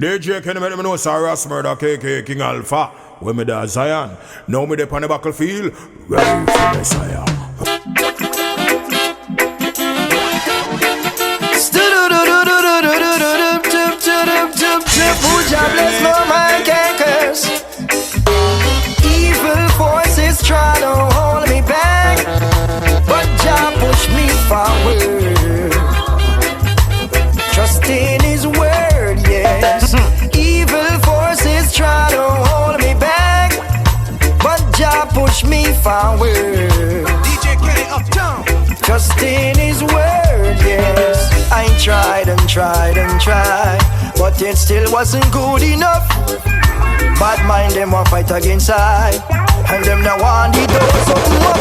DJ can make them know Cyrus Murdak, K.O.K, King Alpha. When me da Zion, now me dey on the battlefield, ready for the Zion. Buju bless no man can curse. Evil forces try to hold me back, but Jah push me forward. Trust in His word, yes. Evil forces try to hold me back, but Jah push me forward. DJ K uptown. Trust in His word, yes. I tried and tried and tried, but it still wasn't good enough. Bad mind them want fight against I, and them now want the doors open up.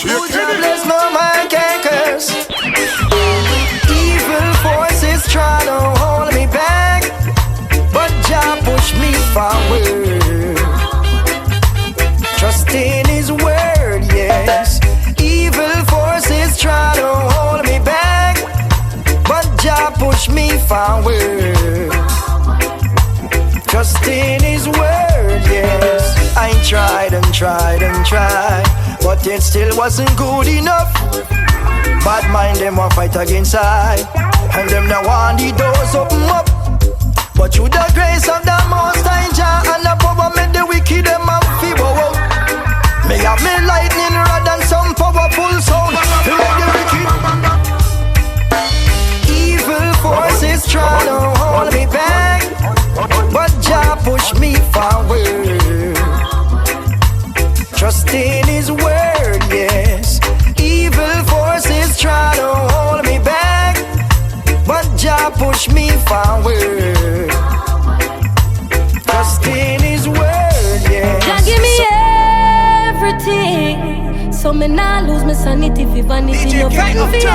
Buju bless no man can curse. Evil forces try to hold me back, but Jah push me forward. Trust in His word, yes. Evil forces try to hold me back, but Jah push me forward. Trust in His word, yes. I tried and tried and tried, but it still wasn't good enough. Bad mind them want fight against I, and them now want the doors open up. But through the grace of the Most High Jah and the power made the wicked them have fever out. May have me lightning rod and some powerful sound to make the wicked. Evil forces try to hold me back, but Jah push me forward. Trust in His word, yes. Evil forces try to hold me back, but Jah push me forward. Trust in His word, yes. Jah give me everything, so me nah lose my sanity for vanity. No frightened for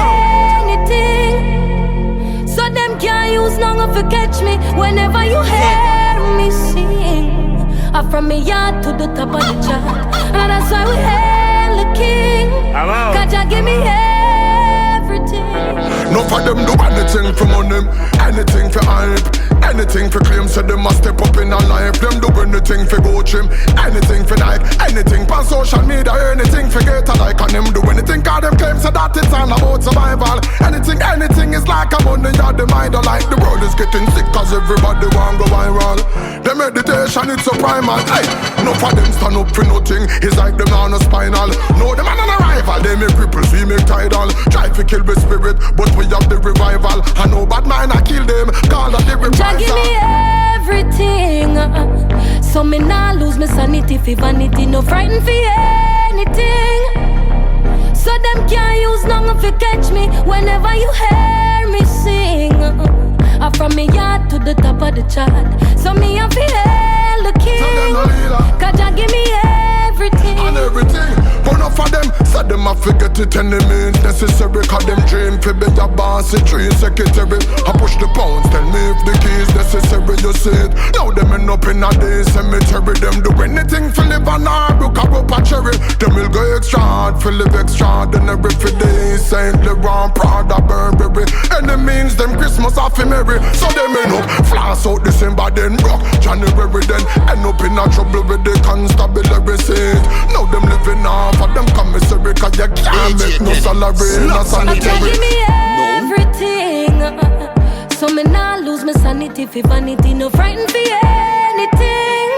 anything, so them can't use none to catch me. Whenever you hear me sing, I'm from me yard to the top of the chart, and that's why we hail the King. Cause Jah give me everything. No for them do anything for money, anything for hype, anything for claim. So them must step up in a life. Them do anything for go trim, anything for Nike, anything for social media, anything for get a like. And them do anything cause them claim so that it's all about survival. Anything is like a money that them idol. Like the world is getting sick cause everybody want go viral. The meditation it's a primal. Hey, no for them stand up for nothing. It's like them on a spinal. No them on an arrival. They make cripples, we make tidal. Try to kill the spirit, but we have the revival. I know bad mind I kill them. Call that the revival. Jah give me everything, so me nah lose my sanity for vanity. No frightened for anything, so them can't use none to catch me. Whenever you hear me sing, I'm from me yard to the top of the chart, so me have to hail the King. Cause Jah give me everything. And everything, but enough of them said them I forget it any means necessary. Cause them dream for better boss, a tree secretary. I push the pounds, tell me if the key is necessary. You see it, now them end up in a day cemetery. Them do anything for live on our book up a cherry. Them will go extra hard for live extraordinary for days. Saint Laurent, Prada, Burberry. Any means them Christmas off in Mary. So them end up flash out December then rock January then end up in a trouble with the constabulary seat. Now them living off of them commissary cause you can't make no salary. No sanitary. Jah give me everything, so me nah lose my sanity for vanity. No frightened for anything,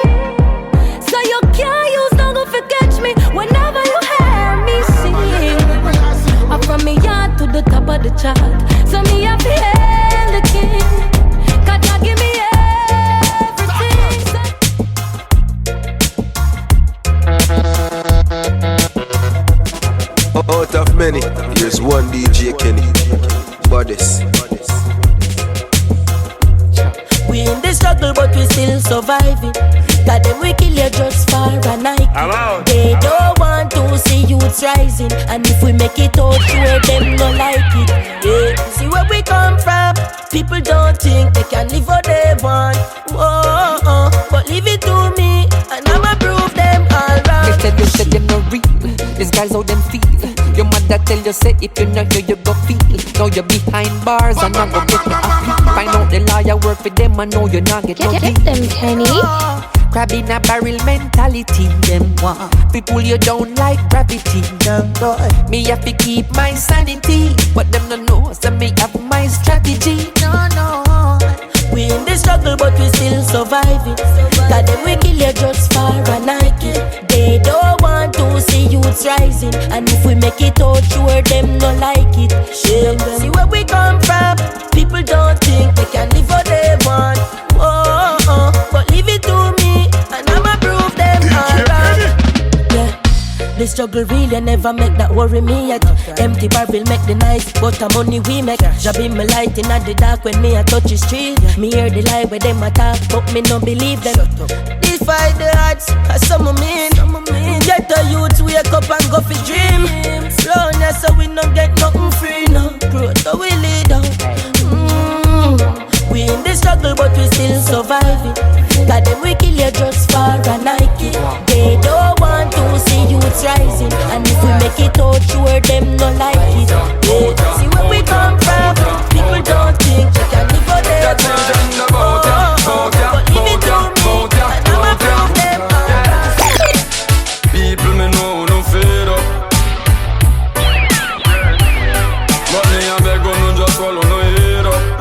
so you can't use no go for catch me. Whenever you hear me sing, I'm from me yard to the top of the chart, so me have to hail the King. Cause Jah give me everything. Out of many, here's one DJ Kenny. Bodies. We in the struggle, but we still surviving. Got them we kill you just for a night. They don't want to see youths rising, and if we make it out, sure them no like it. Yeah, see where we come from. People don't think they can live what they want. Whoa, but leave it to me, and I'ma prove them all wrong. girls how them feel. Your mother tell you say if you not here you go feel. Now you're behind bars and I go get me happy. Find out the lawyer work for them and know you not get no deal. Get them, Kenny. Crab in a barrel mentality. Them want we pull you down like gravity. Me have to keep my sanity, but them no know so me have my strategy. No. We in the struggle but we still surviving. Got them we kill you just for a Nike. They don't want to see youths rising, and if we make it out sure them no like it. Shame them. See where we come from. People don't think they can live what they want. But leave it to me and I'ma prove them alright. Yeah. The struggle really never make that worry me yet. Empty barrel make the nice, but the money we make. Jabbing my light in at the dark when me a touch the street. Me hear the lie where them attack, but me no believe them. Defy the odds, as some of mean. Get the youth wake up and go for dream. Slowness so we no get nothing free now. Protoje we lead out. We in the struggle but we still surviving. Got them we kill you just for a Nike. They don't want to see youths rising, and if we make it out sure them no like it. Yeah. See where we come from. People don't think they can live for their want. But leave it to me and I'ma prove them alright. People me know no fed up, but me a beg on no just swallow no head up.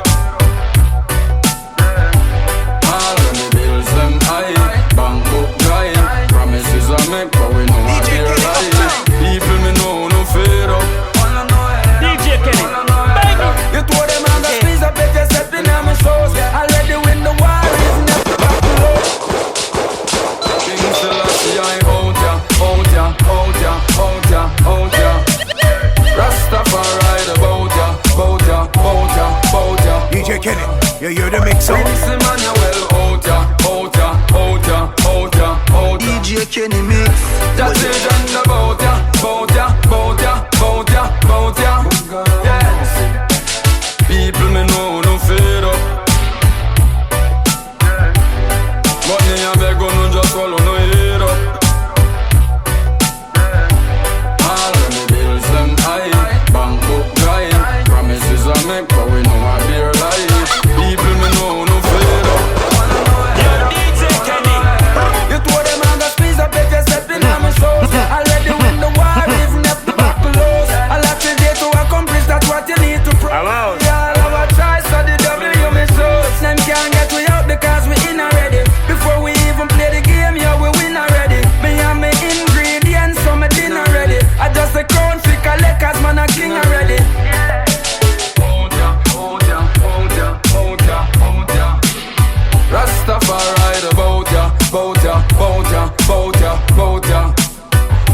Make, but we know how they're right. People me know no fear up. DJ Kenny, you told them I'm gonna squeeze up if you're stepping on my shows. Already win the war, is never back to low. King Selassie, I out ya. Rastafari about ya. DJ Kenny, you hear the mix up? Prince Emmanuel out ya. DJ Kenny mix. That's it and about ya. Yeah. People me know no fear up, but me a beg on no just swallow no head up. All of me bills them high, bank book dry. Promises I make, but we know how they're lie. People me know no fear up. Already win the war, even if the battle lost. A lot today to accomplish, that's what you need to prove. Yeah, all our tries, so the W me shows. Them can't get we out because we in already. Before we even play the game, yeah, we win already. Me and me ingredients, so me dinner ready. I just a crown fi collect, cause man a king already. Rastafari about ya.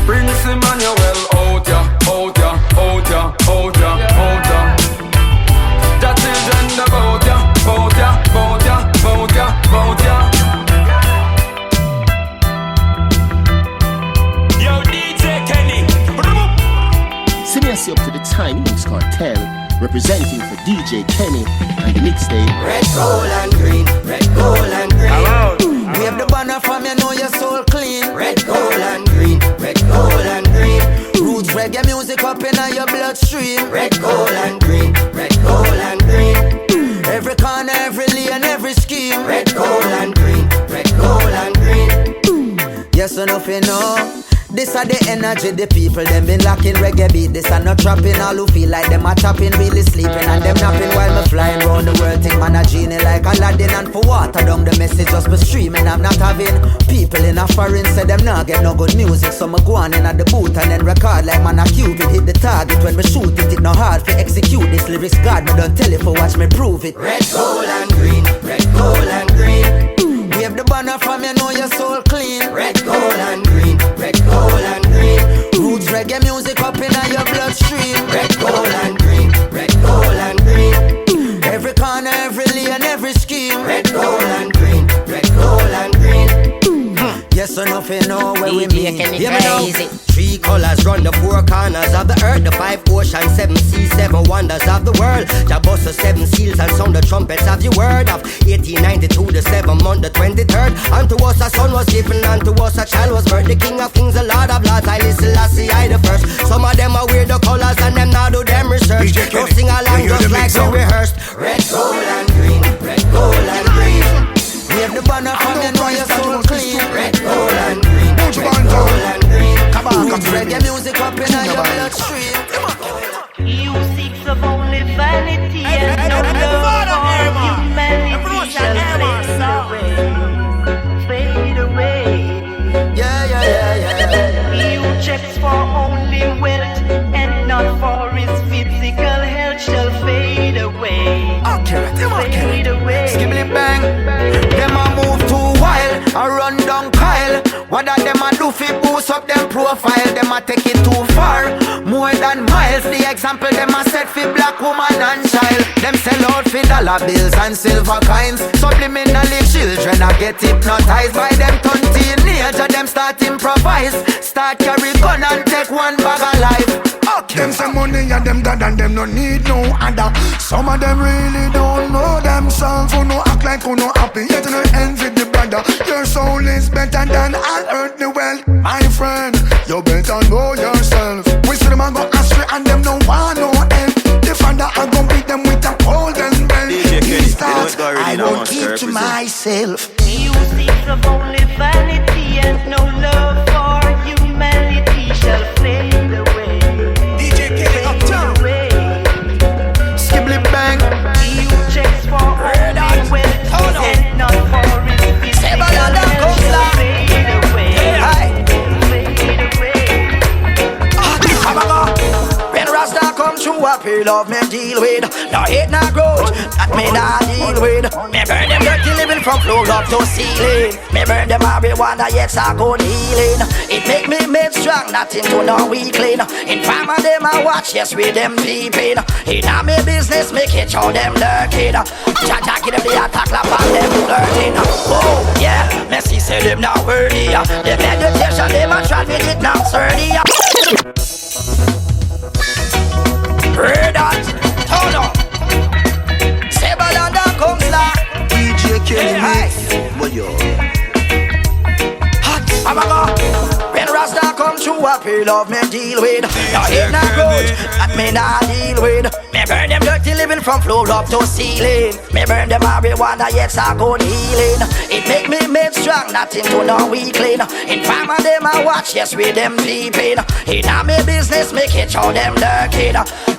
Prince Emmanuel out ya. That's it and about ya. Yo, DJ Kenny. Send me up to the Tiny Mix Cartel, representing for DJ Kenny and the mixtape Red, gold and green. Hello. Wave the banner from you know your soul clean. Red, gold and green. Roots reggae music up in your bloodstream. Red, gold and green. Every corner, every lane, every scheme. Red, gold and green. Yes or nothing, no. This are the energy, the people, them been lacking reggae beat. This are not trapping, all who feel like them are tapping, really sleeping. And them napping while me flying round the world. Think man a genie like Aladdin. And for water down the message just be streaming. I'm not having people in a foreign say them not get no good music. So me go on in at the booth and then record like man a Cupid. Hit the target when me shoot it, it no hard to execute this lyrics. God, me don't tell it for watch me prove it. Red, gold and green. Wave the banner from you know your soul clean. Red, gold and green. Roots reggae music up in your bloodstream. Red, gold and green. Every corner, every lane, every scheme. Red, gold and green. Yes or nothing, know where we mean. Hear me now. 3 colors run the 4 corners of the earth. The 5 oceans, 7 seas, 7 wonders of the world. Jahbust 7 seals and sound the trumpets of the word of 1892, the 7th month, the 23rd. Unto us a son was given, unto us a child was birthed. The King of Kings, the Lord of Lords, I listen Selassie I the first. Some of them are weird the colors and them now do them research. Don't sing along just like we rehearsed. Red, gold and green, red, gold and green. Wave the banner from the know your soul clean. Red, gold and green, red, gold and green. Kabaka spread your music up in your bloodstream. You seek of only vanity and no love for humanity shall fade away. You checks for only wealth and not for his physical health shall fade away. Fade away. Skibbly bang. Them a move too wild, a run down Kyle. What that them a do fi boost up them profile? Them a take it too far, more than miles. The example them a set fi black woman and child. Them sell out fi dollar bills and silver coins. Subliminally children a get hypnotized by them turn teenager. Them start improvise, start carry gun and take one bag of life. Them some money and them dad and them no need no other. Some of them really don't know themselves. Who no act like who no happy, yet no envy the brother. Your soul is better than all earthly wealth. My friend, you better know yourself. We see them a go astray and them no want no help. The father a go beat them with a golden belt. These thoughts I won't keep to myself. You seek of only vanity and no love for humanity shall fade away. Skibbly bang. You checks for only wealth and not for his physical health shall fade away. Fade away. When Rasta come true, I pay love me deal with. No hate, no grudge, that me not deal with. Me burn them dirty living from floor up to ceiling. Me burn them marijuana, yes I go healing. It make me made strong, nothing to no weakling. In farm of them I watch, yes with them peeping. In a me business, make it show them lurking. Jahshii give them the attack, lap on them flirting. Oh yeah, me see say them not worthy. The meditation, them a try with it not sturdy. Heard that, turn up. Zebulun De Counselor, DJ Kenny mix. When Rasta come true, I pay love me deal with. No hate, no grudge, that me not deal with. Me burn them dirty living from floor up to ceiling. Me burn them marijuana, yes I go healing. It make me made strong, nothing to no weakling. In farm of them I watch, yes with them peeping. In a me business, make it show them lurking.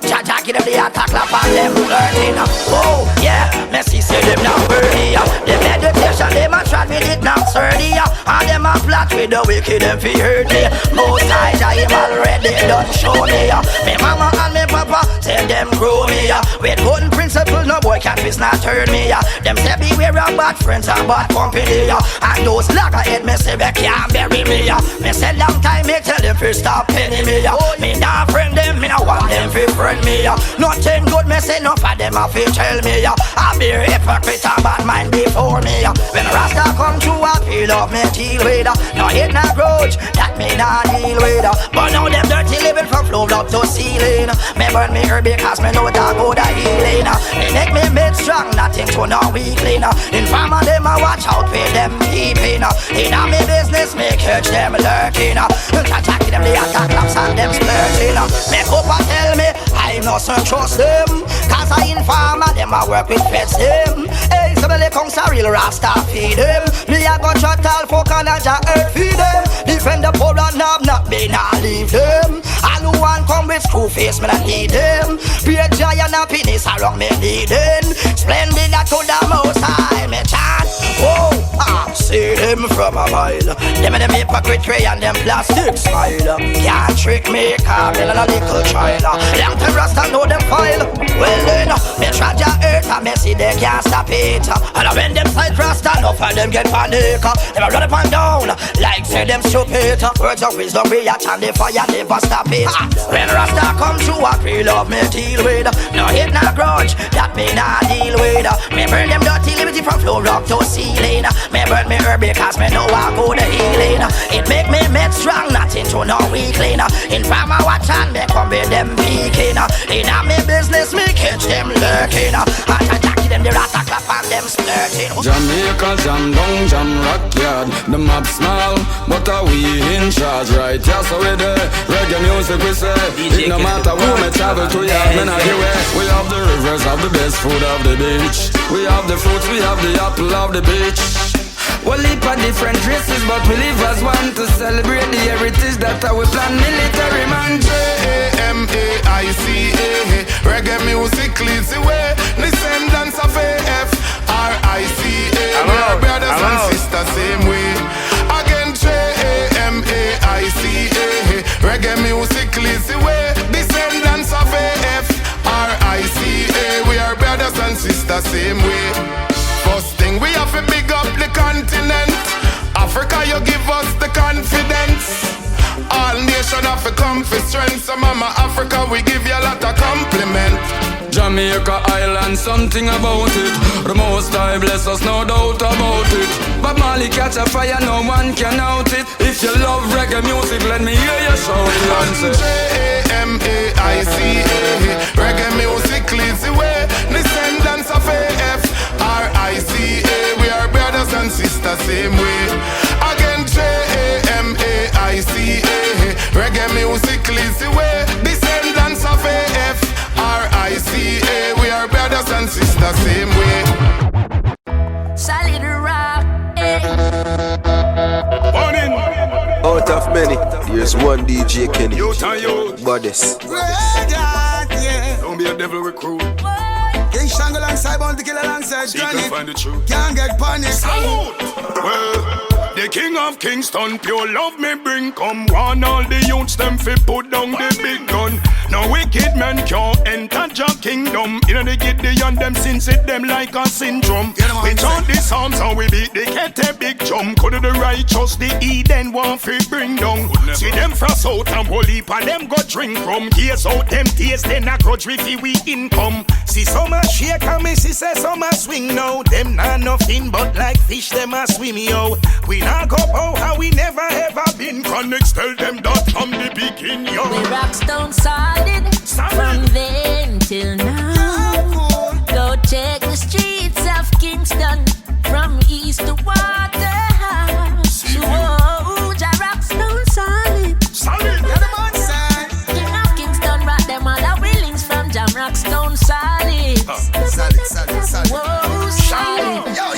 Jahshii give them the attack, lap on them flirting. Oh yeah, me see say them not worthy. The meditation, them a try with it not sturdy. And them a plot with the wicked, them fi hurt me. Most I him already done show me. Me mama and me papa say them grow me. With golden principles, no boy can twist not turn me. Them say beware of bad friends and bad company. And those loggerhead me say they can't bury me. Me say long time me tell them fi stop penny me. Me nah friend them, me nah want them fi friend me. Nothing good me say enough of them a fi tell me. I be a hypocrite and bad mind before me. When Rasta come true, I feel love me deal with. No hate, no grudge, that me nah deal with. But now them dirty living from floor up to ceiling. Me burn me herb because me know that go the healing. They make me made strong, nothing to no weakling. In farm of them I watch out for them peeping. In a me business me catch them lurking. Jahshii them the attack laps and them splurting. Me hope and tell me I mustn't trust them. Cause I inform them I work with pets them. Hey, Zebulun De Counselor, real Rasta feed them. Me I go shut all folk and I just earth feed them. Defend the poor and not me not leave them. All who want come with screw face me not need them. Be a giant happiness around me needing. Splendid that to the most high me chant. Oh, I see them from a mile. Them and them hypocrite tray and them plastic smile. Can't trick me, cause me not a little child. Long time Rasta know them file. Well then, they try to earth and me see they can't stop it. And when them side Rasta, enough of them get panic. Them a run up and down, like say them stupid. Words of wisdom react and the fire never stop it. When Rasta come true, I feel love me deal with. No hate, no grudge, that me not deal with. Me burn them dirty liberty from floor up to ceiling. Me burn me herb because me know I go the healing. It make me made strong, nothing to no weakling. In farm I watch and me come with them peeking. In a me business me catch them lurking. And I jack them the rat a clap and them Jamaica jam down, jam rock yard. The map small, but are we in charge, right? Yeah, so we there. Reggae music we say. It no matter where me travel to, yeah, me not the way. We have the rivers, have the best food of the beach. We have the fruits, we have the apple of the beach. We'll leap at different races, but we live as one to celebrate the heritage that we plan. Military man, Jamaica. Reggae music leads the way. Descendants of AFRICA. We are brothers and sisters, same way. Again, Jamaica. Reggae music leads the way. Descendants of AFRICA. We are brothers and sisters, same way. First thing we have to big up the continent. Africa, you give us the confidence. All nations have to come for strength. So mama Africa, we give you a lot of compliment. Jamaica island, something about it. The most high bless us, no doubt about it. But Marley catch a fire, no one can out it. If you love reggae music, let me hear you shout it. Jamaica. Reggae music leads the way. Descendants of AFRICA. We are brothers and sisters, same way. Again, Jamaica. Reggae music leads the way. Descendants of AFRICA. We are brothers and sisters, same way. Solid rock, Out of many, here's one DJ Kenny. Bodies. Don't be a devil recruit. King Shango alongside Bounty Killa alongside Johnny. Find the truth. Can't get panic. Salute. Well, the king of Kingston, pure love me bring. Come one, all the youths them fi put down the big gun. No wicked man can't enter your kingdom. You know they get the young them since it them like a syndrome. We chant the psalms and we beat the cat a big jump. Could the righteous the Eden want fi bring down. See them frost out and whole heap and them go drink from. Case out them tears then a grudge with we income. See some a shake and me see say some a swing now. Them not nothing but like fish them a swim yo. We not go out how we never ever been. Chronixx tell them that from the beginning yo. we rock stone solid. From then till now. Go check the streets of Kingston. From east to Waterhouse. Whoa, Jah rock stone solid. Solid. King of Kingston rock them all the willings from Jah rock stone solid. Solid. Whoa, solid. Yo,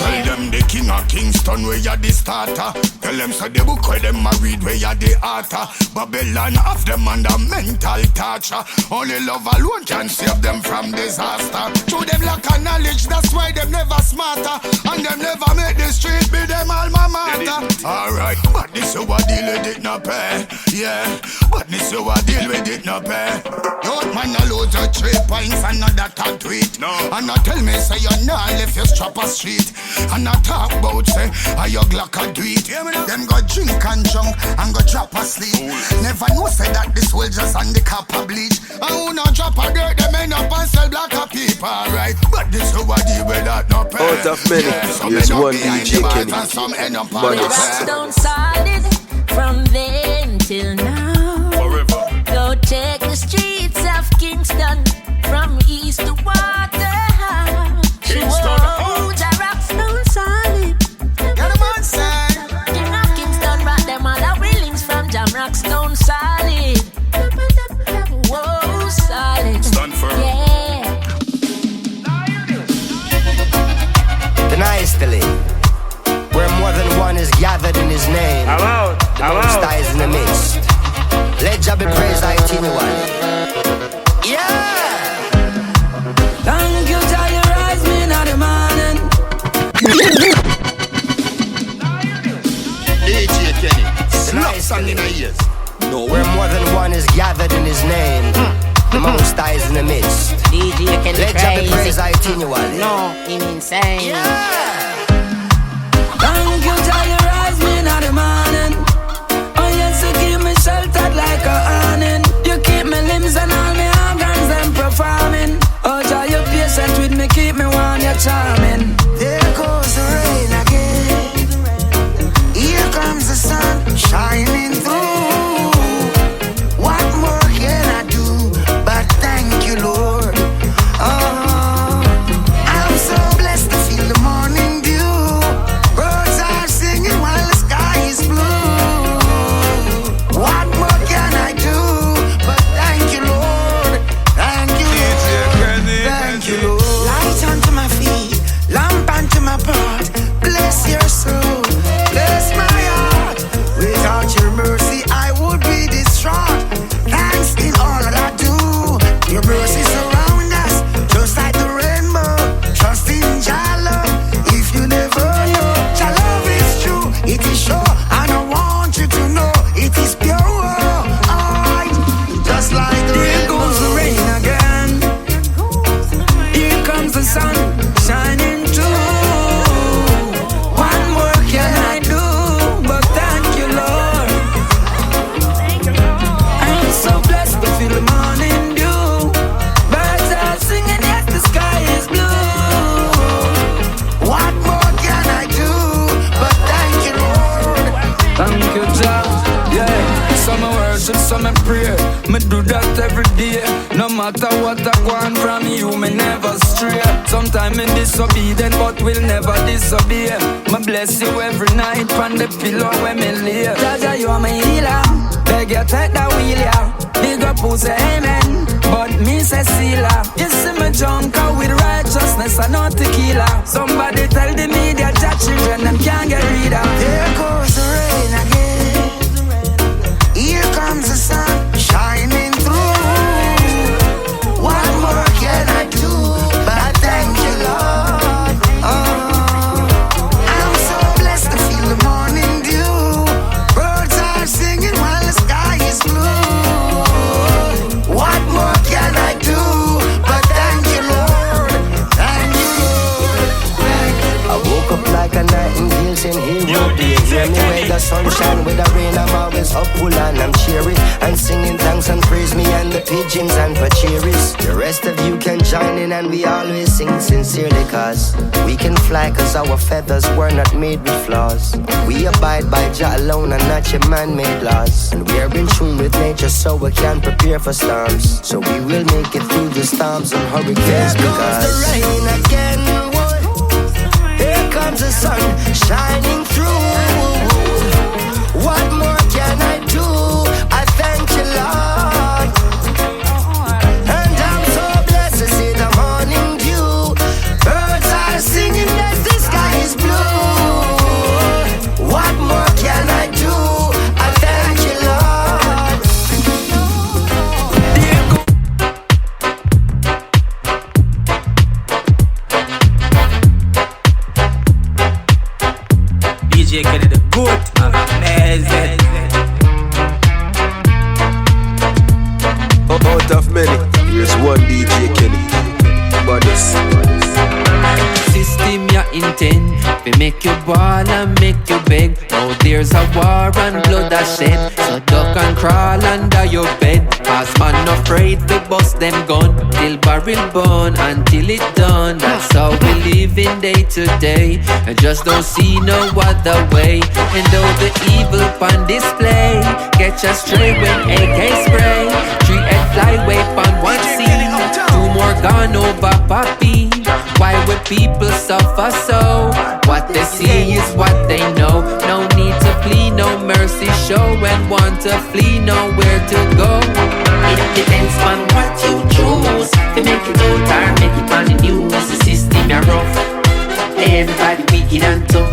Tell them the king of Kingston where you the starter. Tell them so the book where them married where you the author. Babylon have them under mental torture. Only love alone can save them from disaster. Through them lack of knowledge, that's why them never smarter. And them never make the street be them alma mater. Alright, but this is what deal with it not pay. Yeah, but this is what deal with it not pay. Your man a loads of 3 points and not that a tweet. No. And not tell me say you're not left your strap a street. And not talk about say how your Glock a do it. Them go drink and drunk and go drop asleep. Never know say that the soldiers and the copper bleach. And who no drop a dirt them end up and sell black a people, right? But this is what deal with that no pay. Out of many, here's one DJ Kenny. Bodies. Stone solid from then till now. Forever. Go check the streets of Kingston. From east to Waterhouse. Kingston. Whoa, Jah rock stone solid. King of Kingston rock them all the willings from Jah rock stone solid. Whoa, solid. Stand firm. Yeah. The nice Philly, where more than one is gathered in his name. The Most High is in the midst. Let Jah be praised continually. Yeah. Thank you, Jah, you rise me in the morning. DJ Kenny, slap nice song in the ears. No, Where more than one is gathered in his name. The Most High is in the midst. DJ can Let Jah be praised continually. No, him insane. Yeah. Thank you, Jah, you rise me in the morning. Oh yes, you keep me sheltered like a awning. You keep my limbs and all my organs them performing. Oh Jah, you patient with me, keep me warm, you're charming. There goes the rain again. Here comes the sun shining through. What more can I do but thank you, Lord? Oh, I'm so Me do that every day. No matter what I want from you, me never stray. Sometimes me disobedient, but will never disobey. Me bless you every night on the pillow when me lay. Jahshii, you are my healer. Beg you take the wheel, yeah. Big up who say amen, but me say Sila. You see me drunk out with righteousness and not tequila. Somebody tell the media that children them can't get rid of. Here goes the rain again. Here comes the sun shining through. What more can I do but thank you, Lord? I'm so blessed to feel the morning dew. Birds are singing while the sky is blue. What more can I do but thank you, Lord? Thank you, Lord. I woke up like a nightingale saying, hey, road day. Hear me with the sunshine, with the rain, I'm always up full and I'm cheery. And singing thanks and praise me and the pigeons and pacheries. The rest of you can join in and we always sing sincerely. Cause we can fly cause our feathers were not made with flaws. We abide by Jah alone and not your man-made laws. And we are in tune with nature so we can prepare for storms. So we will make it through the storms and hurricanes. Here goes the rain again. Here comes the sun shining through. What more can I do? I thank you, Lord. And I'm so blessed to see the morning dew. Birds are singing as the sky is blue. What more can I do? I thank you, DJ Kenny the good, amazing. Out of many, here's one DJ Kenny. Bodies. System ya intend we make you ball and make you beg. Now there's a war and blood a shed. So duck and crawl under your bed. Cause man afraid to bust them gun. Till barrel burn until it done. That's how we live in day to day. I just don't see no other way. And though the evil on display, catch us straight when AK spray. 3-head flyway on one scene. 2 more gone over Papi. Why would people suffer so? What they see is what they know. No need to plead, no mercy show. And want to flee, nowhere to go. It depends on what you choose. To make it out or make it on the news. The system are rough. Everybody wicked and tough.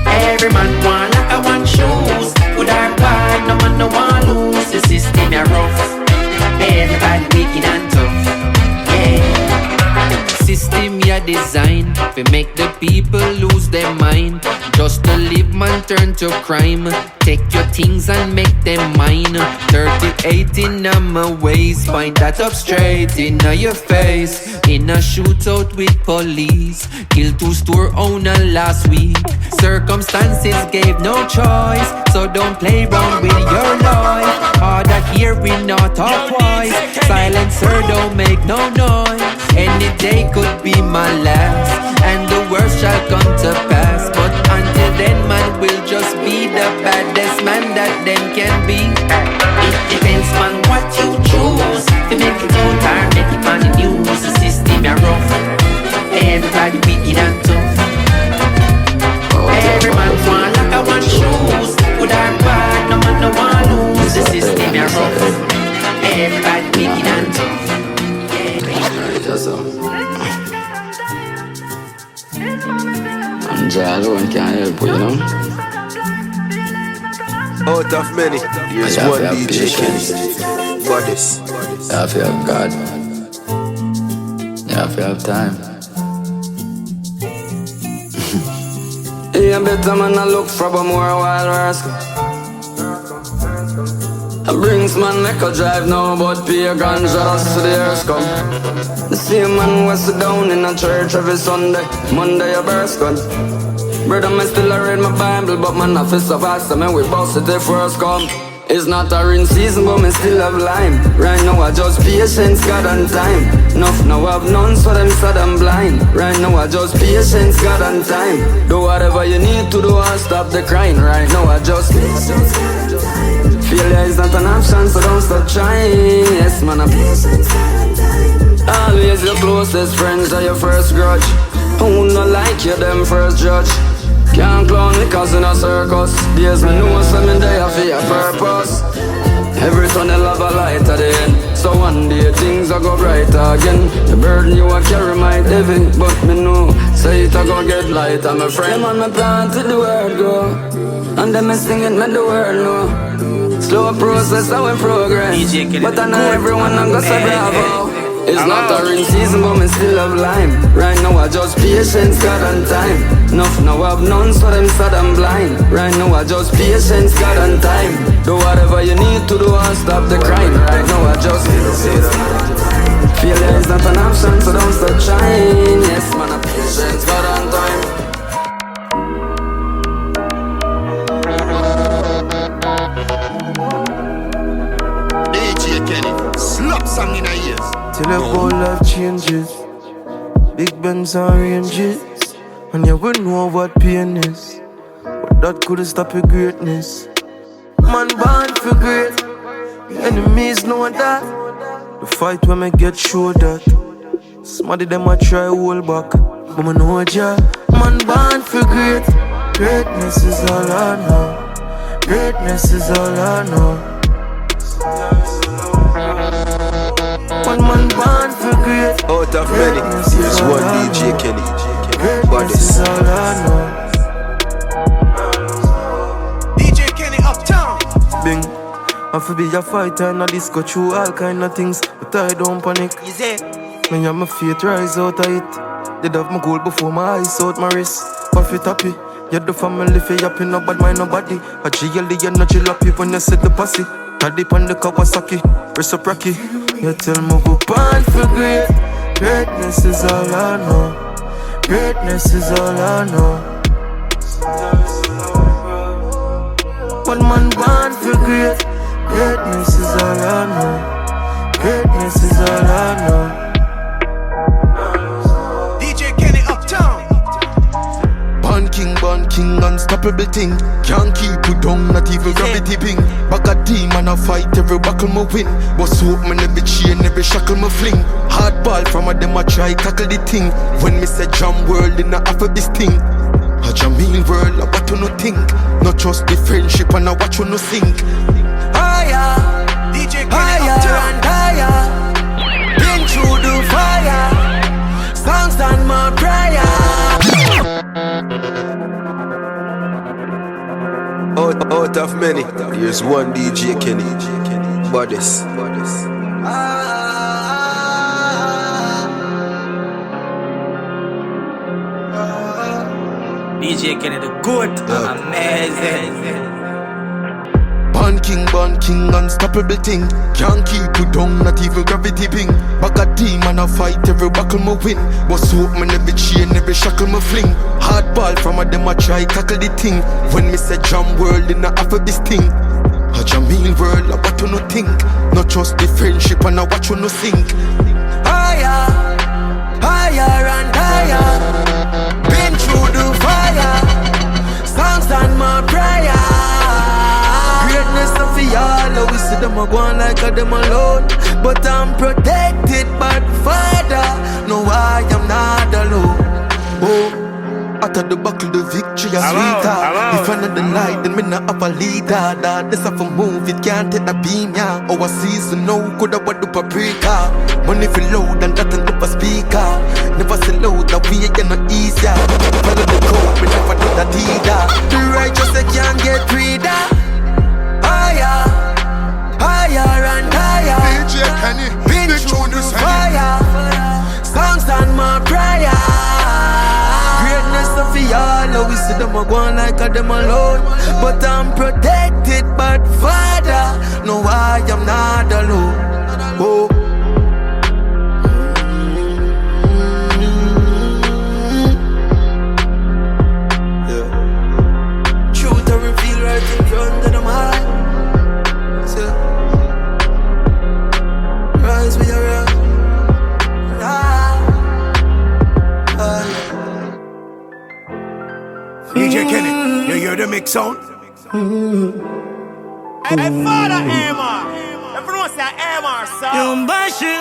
Every man want like a one shoes. Good or bad, no man no one lose. The system are rough. Everybody wicked and tough. System ya design we make the people lose their mind. Just to live man turn to crime. Take your things and make them mine. 38 in my waist. Find that up straight in your face. In a shootout with police. Killed 2 store owner last week. Circumstances gave no choice. So don't play around with your life. Harder hearing not our voice. Silencer don't make no noise. Any day could be my last. And the worst shall come to pass. But until then man will just be the baddest man that them can be. It depends on what you choose. To make it out or make it on the news. The system are rough. Everybody wicked and tough. Every man want like a one shoes. Good or bad, no man no one lose. The system are rough. Everybody wicked and tough. And Jah alone can help you, you know. Out of many, here's one DJ Kenny. Bodies. You have to have God. You have to have time. Yeah, better man I look for a more wild rascal. A brings man make a drive now, but pay a ganja to the earth come. The same man was sit down in a church every Sunday, Monday a burst gun. Brother, man still a read my Bible, but man a fist so fast, I mean we bust it if first come. It's not a rain season, but me still have lime. Right now I just patience, God and time. Enough now I've none, so them sad and blind. Right now I just patience, God and time. Do whatever you need to do and stop the crying. Right now I just failure is not an option, so don't stop trying. Yes, man, I'm patience, God, and time. Always your closest friends are your first grudge. Who not like you, them first judge. Can't clown me cause in a circus. Days me know something there for your purpose. Every tunnel have a light at the end. So one day things are go brighter again. The burden you a carry might heavy, but me know say it a go get light. I'm a friend. Them on my plan to the world go, and them me singing let the world know. Slow process how we progress, but I know everyone I'm gonna say bravo. It's not a rain season, but me still have lime. Right now I just patience, God and time. Enough now I have none, so them sad and blind. Right now I just patience, God and time. Do whatever you need to do and stop the crime. Right now I just failure is not an option, so don't stop trying. Yes, man, I patience, God and time. DJ Kenny, slap song in the ears. Till the whole life changes, big Benz and ranges, and you will know what pain is, but that couldn't stop your greatness. Man born for great, enemies know that. The fight when me get sure that somebody them a try hold back, but me know Jah. Man born for great, greatness is all I know. Greatness is all I know. One man born for great. Out of many, here's one DJ Kenny. Greatness is all I know. DJ Kenny uptown. Bing, I feel be a fighter in a disco through all kind of things, but I don't panic. When you have my faith rise out of it. Did have my goal before my eyes out my wrist. Puff it happy. You're the family for yapping, no bad mind nobody. A GLD you no chill happy when you set the posse. Taddy on the Kawasaki, reciprocity. You tell me go born for great. Greatness is all I know. Greatness is all I know. One man born for great. Greatness is all I know. Greatness is all I know. DJ Kenny uptown. Born king, unstoppable thing. Can't keep you down, not even gravity ping. Back a team and I fight, every buckle me win. But soap me every chain, every shackle me fling. Hard ball from a them I try tackle the thing. When me say jam world, in a half of this thing. A Jahmiel world, I what you no think. Not trust the friendship and I watch you no sink. Higher, DJ Kenny higher uptown. and higher. Been through the fire. Songs and my prayer. Out of many, here's one DJ Kenny. Bodies. DJ Kenny the good, amazing. Born king, unstoppable thing. Can't keep you down, not even gravity ping. Back a team and I fight, every buckle me win. But soap me every chain, every shackle me fling. Hard ball from a them I try tackle the thing. When me say jam world, in a half of this thing. A Jahmiel world, I what you no think. Not trust the friendship and I watch you no sink. Higher, higher and higher. Been through the fire. Songs and my prayer. Greatness of y'all, we see them a go on like a them alone. But I'm protected by the Father. No, I am not alone. Oh, after the buckle, the victory is sweeter. If I know the light, then me not have a leader. That this have a move, it can't take a beam, yeah. Our season, no, could have what do paprika. Money feel loud and that and never speaker. Never say loud, that we ain't no easier. Follow the code, we never do that either. The righteous, they can't get reader. Higher, higher and higher. DJ Kenny, been through the fire. Songs and my prayer. Greatness of y'all, we see them a go on like a them alone. But I'm protected by the Father. No, I am not alone. Oh. Yeah. Truth I reveal right in front of them high. Rise with your rock. DJ Kenny, you hear the mix sound? Hey, father Emma. Everyone say Emma, son. You bashi.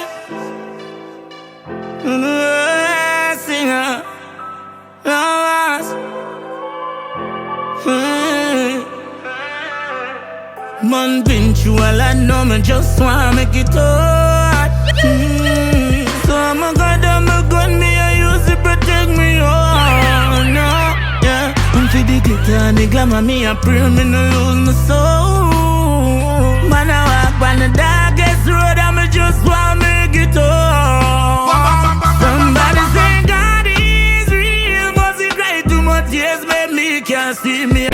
Singer. Lovers. Man been through a lot, no, me just wanna make it hard. So I'm a god, I'm a gun, me I use it protect me, oh no, yeah. I'm for the glitter and the glamour, me I pray me no lose my soul. Man I walk on the darkest road, and me just wanna make it home. Somebody say God is real, must it cry too much tears, make me can't see me.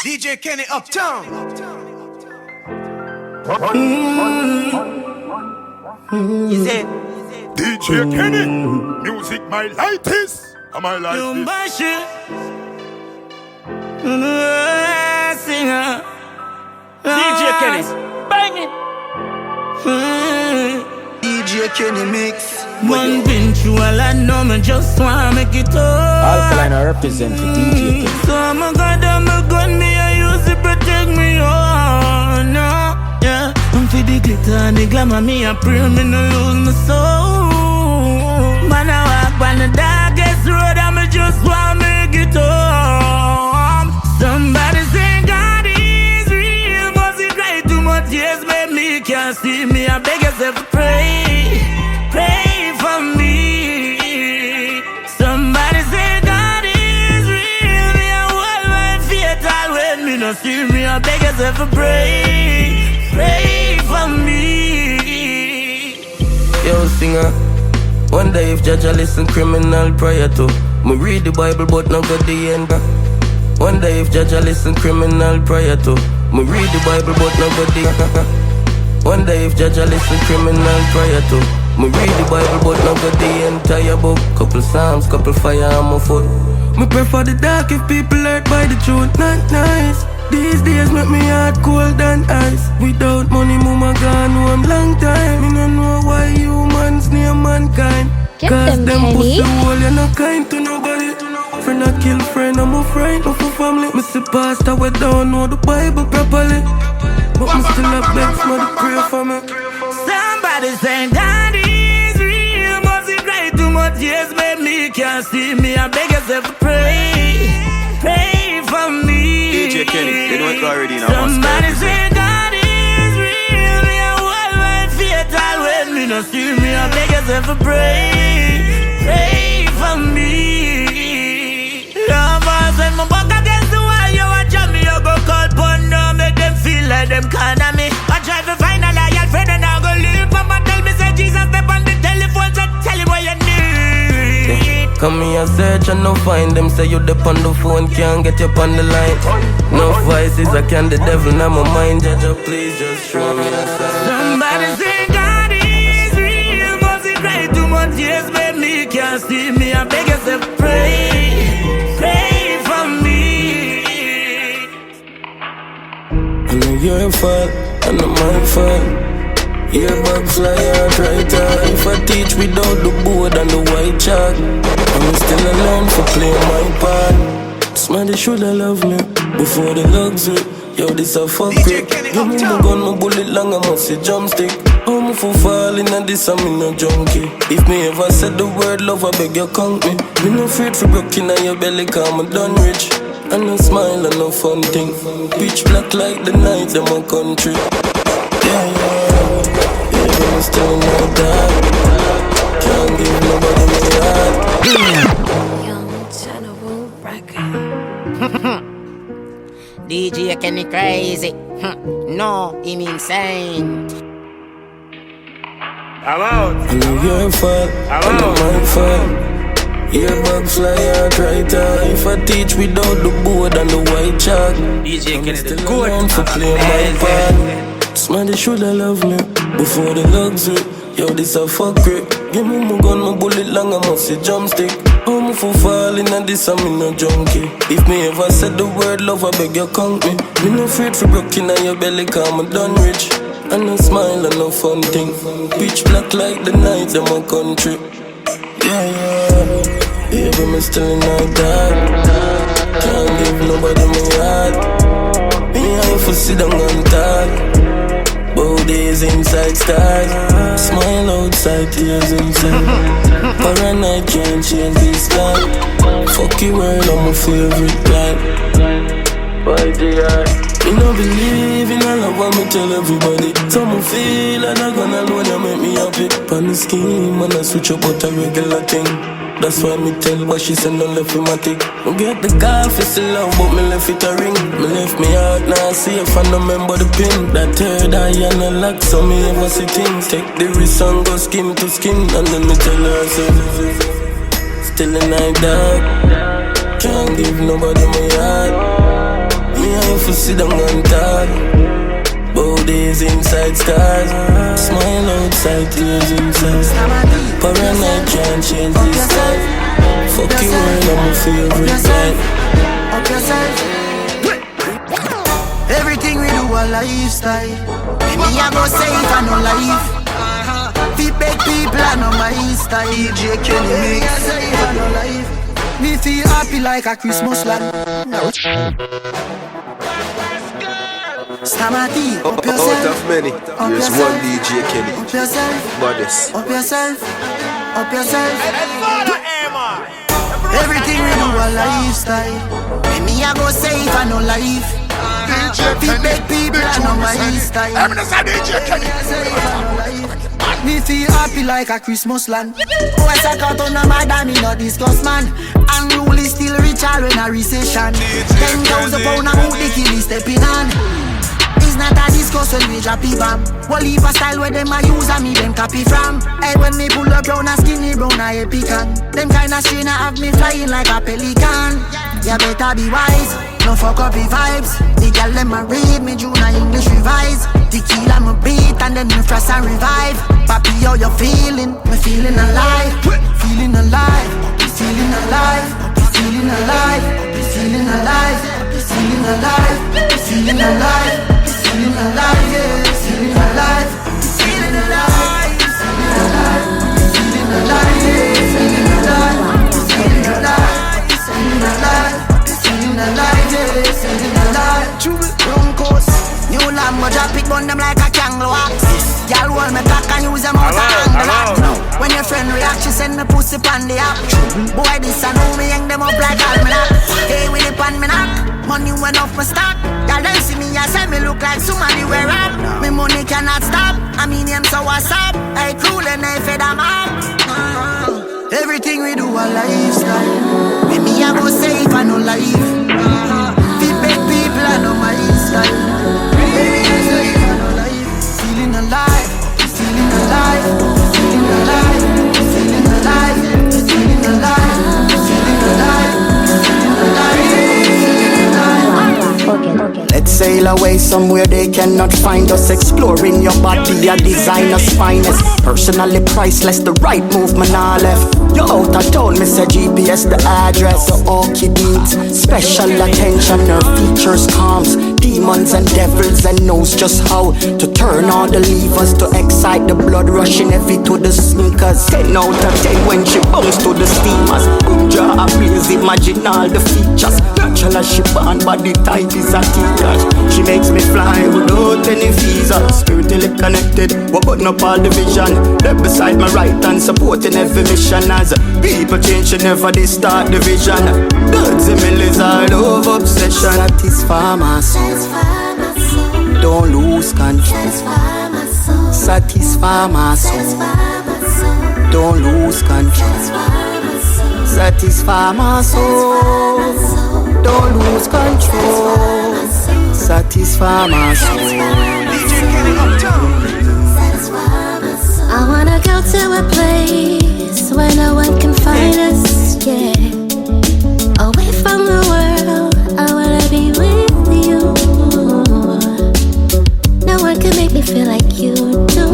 DJ Kenny Uptown. You say DJ Kenny, music my light is, and my life is. Singer. DJ Kenny, bang it. DJ Kenny mix. Man been through a lot, no, me just wanna make it all. Alkaline I represent for DJ Kenny. So I'm a god, I'm a gun, me I use it protect me, oh no, yeah. I'm for the glitter and the glamour, me I pray me no lose my soul. Man I walk on the darkest road, and me just wanna make it home. Somebody say God is real, must it cry too much tears, make me can't see me. I beg yourself to pray, pray for me. Somebody say God is real, me a hold my fatal when me no see me. I beg yourself to pray, pray for me. Yo, singer. One day if Jahshii listen criminal prior to me read the Bible but not got the end back. One day if Jahshii listen criminal prior to me read the Bible but not got the One day if Jahshii listen criminal prior to me read the Bible but not got the entire book. Couple psalms, couple fire on my foot. Me prefer the dark if people hurt by the truth. Not nice. These days make me heart cold than ice. Without money, mama gone home long time. Me no know why humans near mankind. Cause them pussy hole, you're not kind to nobody. Friend I kill friend, I'm a friend of a family. Me see pastor, we don't know the Bible properly. But me still have begs, mother pray for me. Somebody say God is real, must it cry too much tears, make me can't see me. I beg yourself to pray, pray for me. DJ Kenny, you know it already now. Somebody say God is real, me a hold my fatal when me no see me. I beg yourself to pray, pray for me. Lovers when my back against the wall, you watch me, you go call pun now, make them feel like them kind of me. I try to find a loyal friend and I go leave. Mama tell me say Jesus step on the telephone, so tell him what you need. Come here search and no find them. Say you dep on the phone, can't get you on the line. No voices, I can the devil in my mind. Jahshii, please just show me a sign. Somebody say God is real, must it cry too much tears, make me can't see me. I beg yourself pray, pray for me. I know your fault, I know my fault. Earbug fly out right out. If I teach without the board and the white chalk, I'm still alone for playing my part. Somebody shoulda love me before the luxury. Yo, this a fuck it. Give me my gun, my bullet long, I must say drumstick. I'm for falling and this I'm in no junkie. If me ever said the word love, I beg you count me. Me no afraid for broken on your belly, cause I'm done rich. And no smile and no fun thing. Pitch black like the night, them my country. Yeah, yeah. I'm still in my dark. Can't give nobody my heart. Young General Record. DJ Kenny crazy. No, he mean insane. I'm out. I know your fault, I know my fault. Earbug fly out right out. If I teach without the board and the white chalk, DJ Kenny still the good. around for playing my part. Somebody shoulda love me before the luxury. Yo, this a fuck rip. Give me my gun, my bullet long, I must say drumstick. I'm for falling and this I'm in no junkie. If me ever said the word love, I beg you count me. Me no afraid for broken on your belly, cause I'm done rich. And no smile and no fun thing. Pitch black like the night, them my country. Yeah, yeah. Baby, me still in my dark. Can't give nobody my heart. Me and have to sit down and talk. Bodies inside stars, smile outside, tears inside. Paranoid can't change this time. Fuck you world, I'm my favorite guy. By the eye. Me no believe in a love, and me tell everybody. Some me feel like I'm gonna alone and make me happy. Pan the scheme and I switch up out a regular thing. That's why me tell what she said, no left with my tick. Me get the car for still love, but me left it a ring. Me left me heart now see if I no remember the pin. That third eye and a lock, so me ever see things. Take the wrist and go skin to skin, and then me tell her, so still in night dark. Can't give nobody my heart. Me have to sit down and talk. Bodies inside scars, smile outside, tears inside. Paranoid can't change this life. Fuck you world, I'm my favorite guy. Up yourself. Everything we do a lifestyle. Me a go safe and no life. We beg people and no my style. DJ Kenny mix. Me feel happy like a Christmas land. Stamati, up yourself. Out of many, there's one DJ Kenny. Up yourself. Bodies. Up yourself. Up yourself. Everything we do a lifestyle. Me a go safe and no life. We beg people and no my style. I'm not a DJ Kenny. Me feel happy like a Christmas land. Oh, I sack out on a madam, me not discuss man. Unruly still richer when a recession. 10,000 pound a mood the Killa stepping on. It's not a discuss when we drop it bam. Well, leave a style where them a use and me them copy from. Hey, when me pull up brown a skinny brown a epican. Them kind of strain have me flying like a pelican. You better be wise, no fuck up the vibes. The girl them a read me Juna English revise. The Killa me beat and then me frost and revive. Papi, how you feeling? Me feeling alive. Feeling alive. Feeling alive. Feeling alive. Feeling alive. Feeling alive. Feeling alive. Feeling alive. Yeah. Feeling alive. Feeling alive. Feeling alive. Feeling alive. Yeah. Feeling alive. Feeling alive. Feeling alive. Feeling alive. Yeah. Feeling alive. Wrong course. New lamb go drop it, burn them like a kangaroo wax. Y'all hold me back and use them out of angle. When your friend react, she send me pussy pan the app. Boy, this I know me hang them up like almanac. Hey, with it pan me knock. Money went off my stock. Y'all don't see me, I say me look like somebody wear up. Me money cannot stop. I mean him so what's up. I cool and I fed them up. Everything we do a lifestyle. Me I go safe and no life. We beg people and no my style. Feeling alive, feeling alive, feeling alive, feeling alive, feeling alive, feeling alive, feeling alive. Let's sail away somewhere they cannot find us. Exploring your body, a designer's finest. Personally priceless, the right movement I left. You're out of town, me say GPS the address. The orchid needs special attention. Her features calms demons and devils and knows just how to turn all the levers to excite the blood rushing heavy to the sneakers. 10 out of 10 when she bounce to the steamers. Ginjah a blaze, imagine all the features. Natural as she born, body type is a teacher. She makes me fly without any visa. Spiritually connected, we're putting up all the vision. Left beside my right hand, supporting every mission. As people change, she never they start the vision. Dudsymil is all over obsession. Satisfy my soul. Don't lose control. Satisfy my soul. Don't lose control. Satisfy my soul. Don't lose control. Satisfy my soul. I wanna go to a place where no one can find us, yeah. Away from the world, I wanna be with you. No one can make me feel like you do.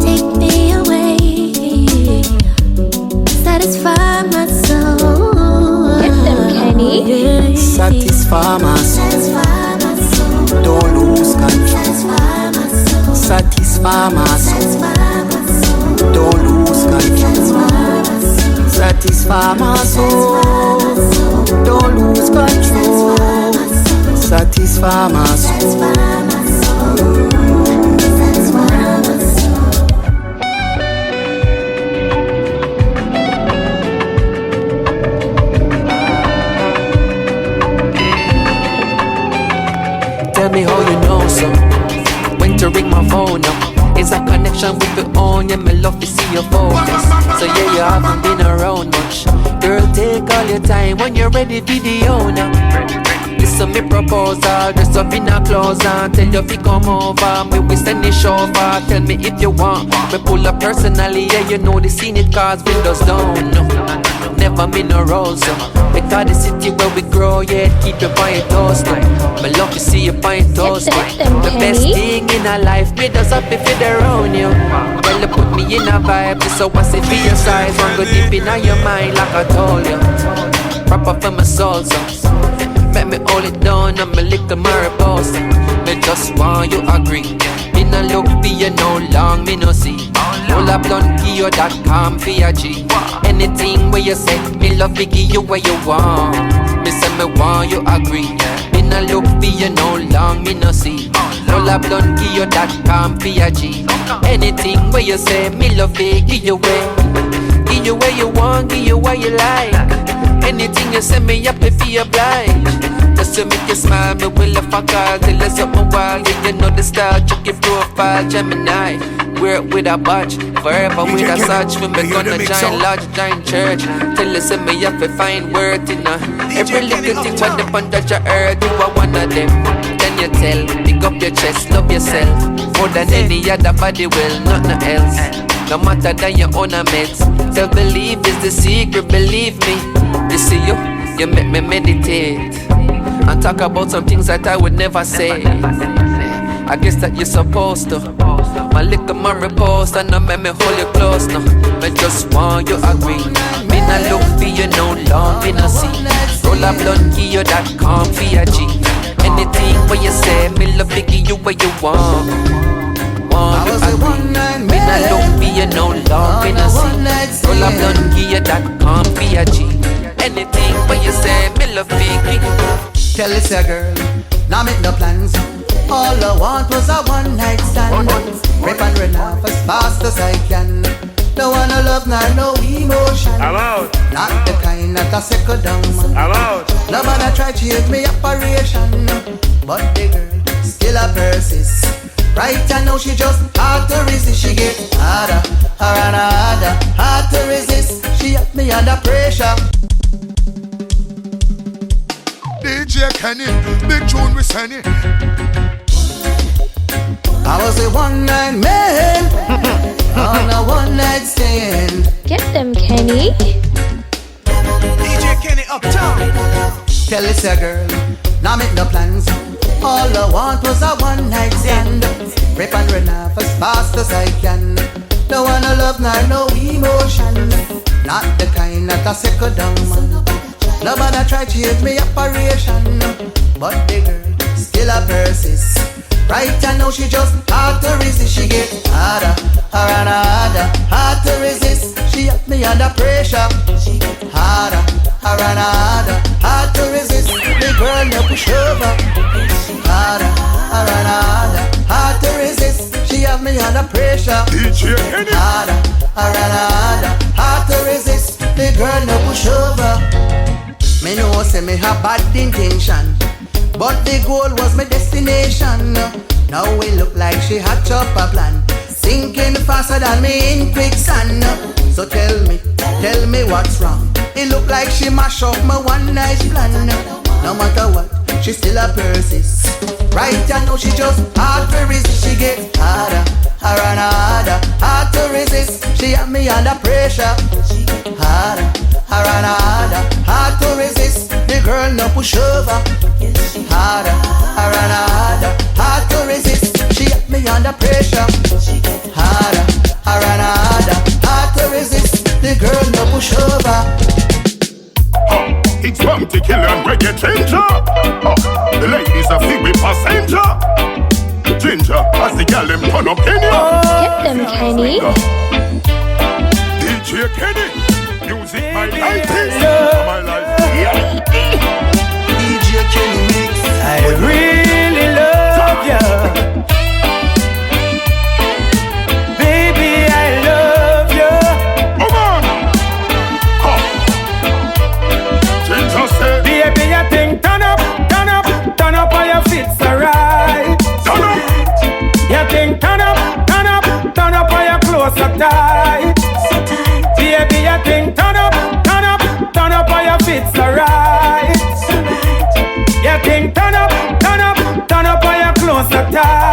Take me away, satisfy my soul. Get them, Kenny. Satisfy my soul. Don't lose control. Satisfy my soul. Don't lose control. Satisfy my soul. Don't lose control. Satisfy my soul. closer. When to ring my phone up, it's a connection with your own. Yeah, me love to see your focus. So yeah, you haven't been around much. Girl, take all your time when you're ready, video now. Listen me proposal, dress up in a clothes and tell you if you come over. Me we send the chauffeur, tell me if you want. Me pull up personally, yeah, you know the scene it cause windows down. No, never me no rose, because the city where we grow, yeah, keep your by your toes. Me love to see you by your toes. The best thing in our life, made us happy for the around you. Well, you put me in a vibe, so what's it for your size? One go deep in your mind like I told you. Proper for my soul, so make me hold it down and me lick the Mariposa. Me just want you agree. Me no look for you no long, me no see. Pull up K.O.K for your G. Anything where you say, me love to give you what you want. Me say me want you agree. Me no look for you no long, me no see. Pull up K.O.K for your G. Anything where you say, me love to give you way. Give you what you want, give you what you like. Anything you say me up if you oblige. Just to make you smile, me will if I call. Till it's up my wild, yeah, you know the style. Check your profile, Gemini. Wear it with a batch, forever with a such. When we gonna giant lodge, giant church. Till you say me up if find worth in every little thing what the punch that you heard. You are one of them. Then you tell, pick up your chest, love yourself. More than any other body will, nothing else. No matter than your own meds. Self-belief is the secret, believe me. You see you make me meditate and talk about some things that I would never say. I guess that you're supposed to. My little Mariposa, and make me hold you close now. I just want you agree. Me not look for you no long, me no see. Roll up K.O.K for your G. Anything what you say, me love to give you what you want. Want you agree. Me not look for you no long, me no see. Roll up K.O.K for your G. Anything when you say me love big. Tell this a girl, now make no plans. All I want was a one night stand. Rip and run off as fast as I can. No one no love, nor no emotion. Not the kind that I settle down. Nobody try to change me operation, but the girl still a persist. Right now she just hard to resist. She get harder, harder, hard to resist. She got me under pressure. DJ Kenny, big tune we send it. I was a one-night man on a one-night stand. Get them, Kenny. DJ Kenny uptown. Tell this a girl, now make no plans. All I want was a one-night stand. Rip and run off as fast as I can. No one no love, nor no emotion. Not the kind that I settle down, man. Nobody try to change me operation, but the girl still a persist. Right now she just hard to resist. She get harder, harder, hard to resist. She got me under pressure. She get harder, harder, hard to resist. The girl no push over. Harder, harder, hard to resist. She have me under pressure. Harder, harder, hard to resist. The girl no push over. Me know say me have bad intention, but the goal was my destination. Now it look like she hatch up a plan, sinking faster than me in quicksand. So tell me what's wrong. It look like she mash up my one night plan. No matter what, she still a persist. Right now she just hard to resist. She get harder, harder, hard to resist. She have me under pressure. Harder, harder, hard to resist. The girl no push over. Harder, harder, hard to resist. She got me under pressure. Harder, harder, hard to resist. The girl no push over. It's time to kill and reggae changer. The ladies are free with passenger. Ginjah, as the gal them turn up in ya. Get them, Kenny. DJ Kenny. Music my life is my life. Yeah. DJ Kenny mix. I really love ya. Baby, I love ya. Come on. Ginjah said, baby, you think turn up, all your fits alright. Turn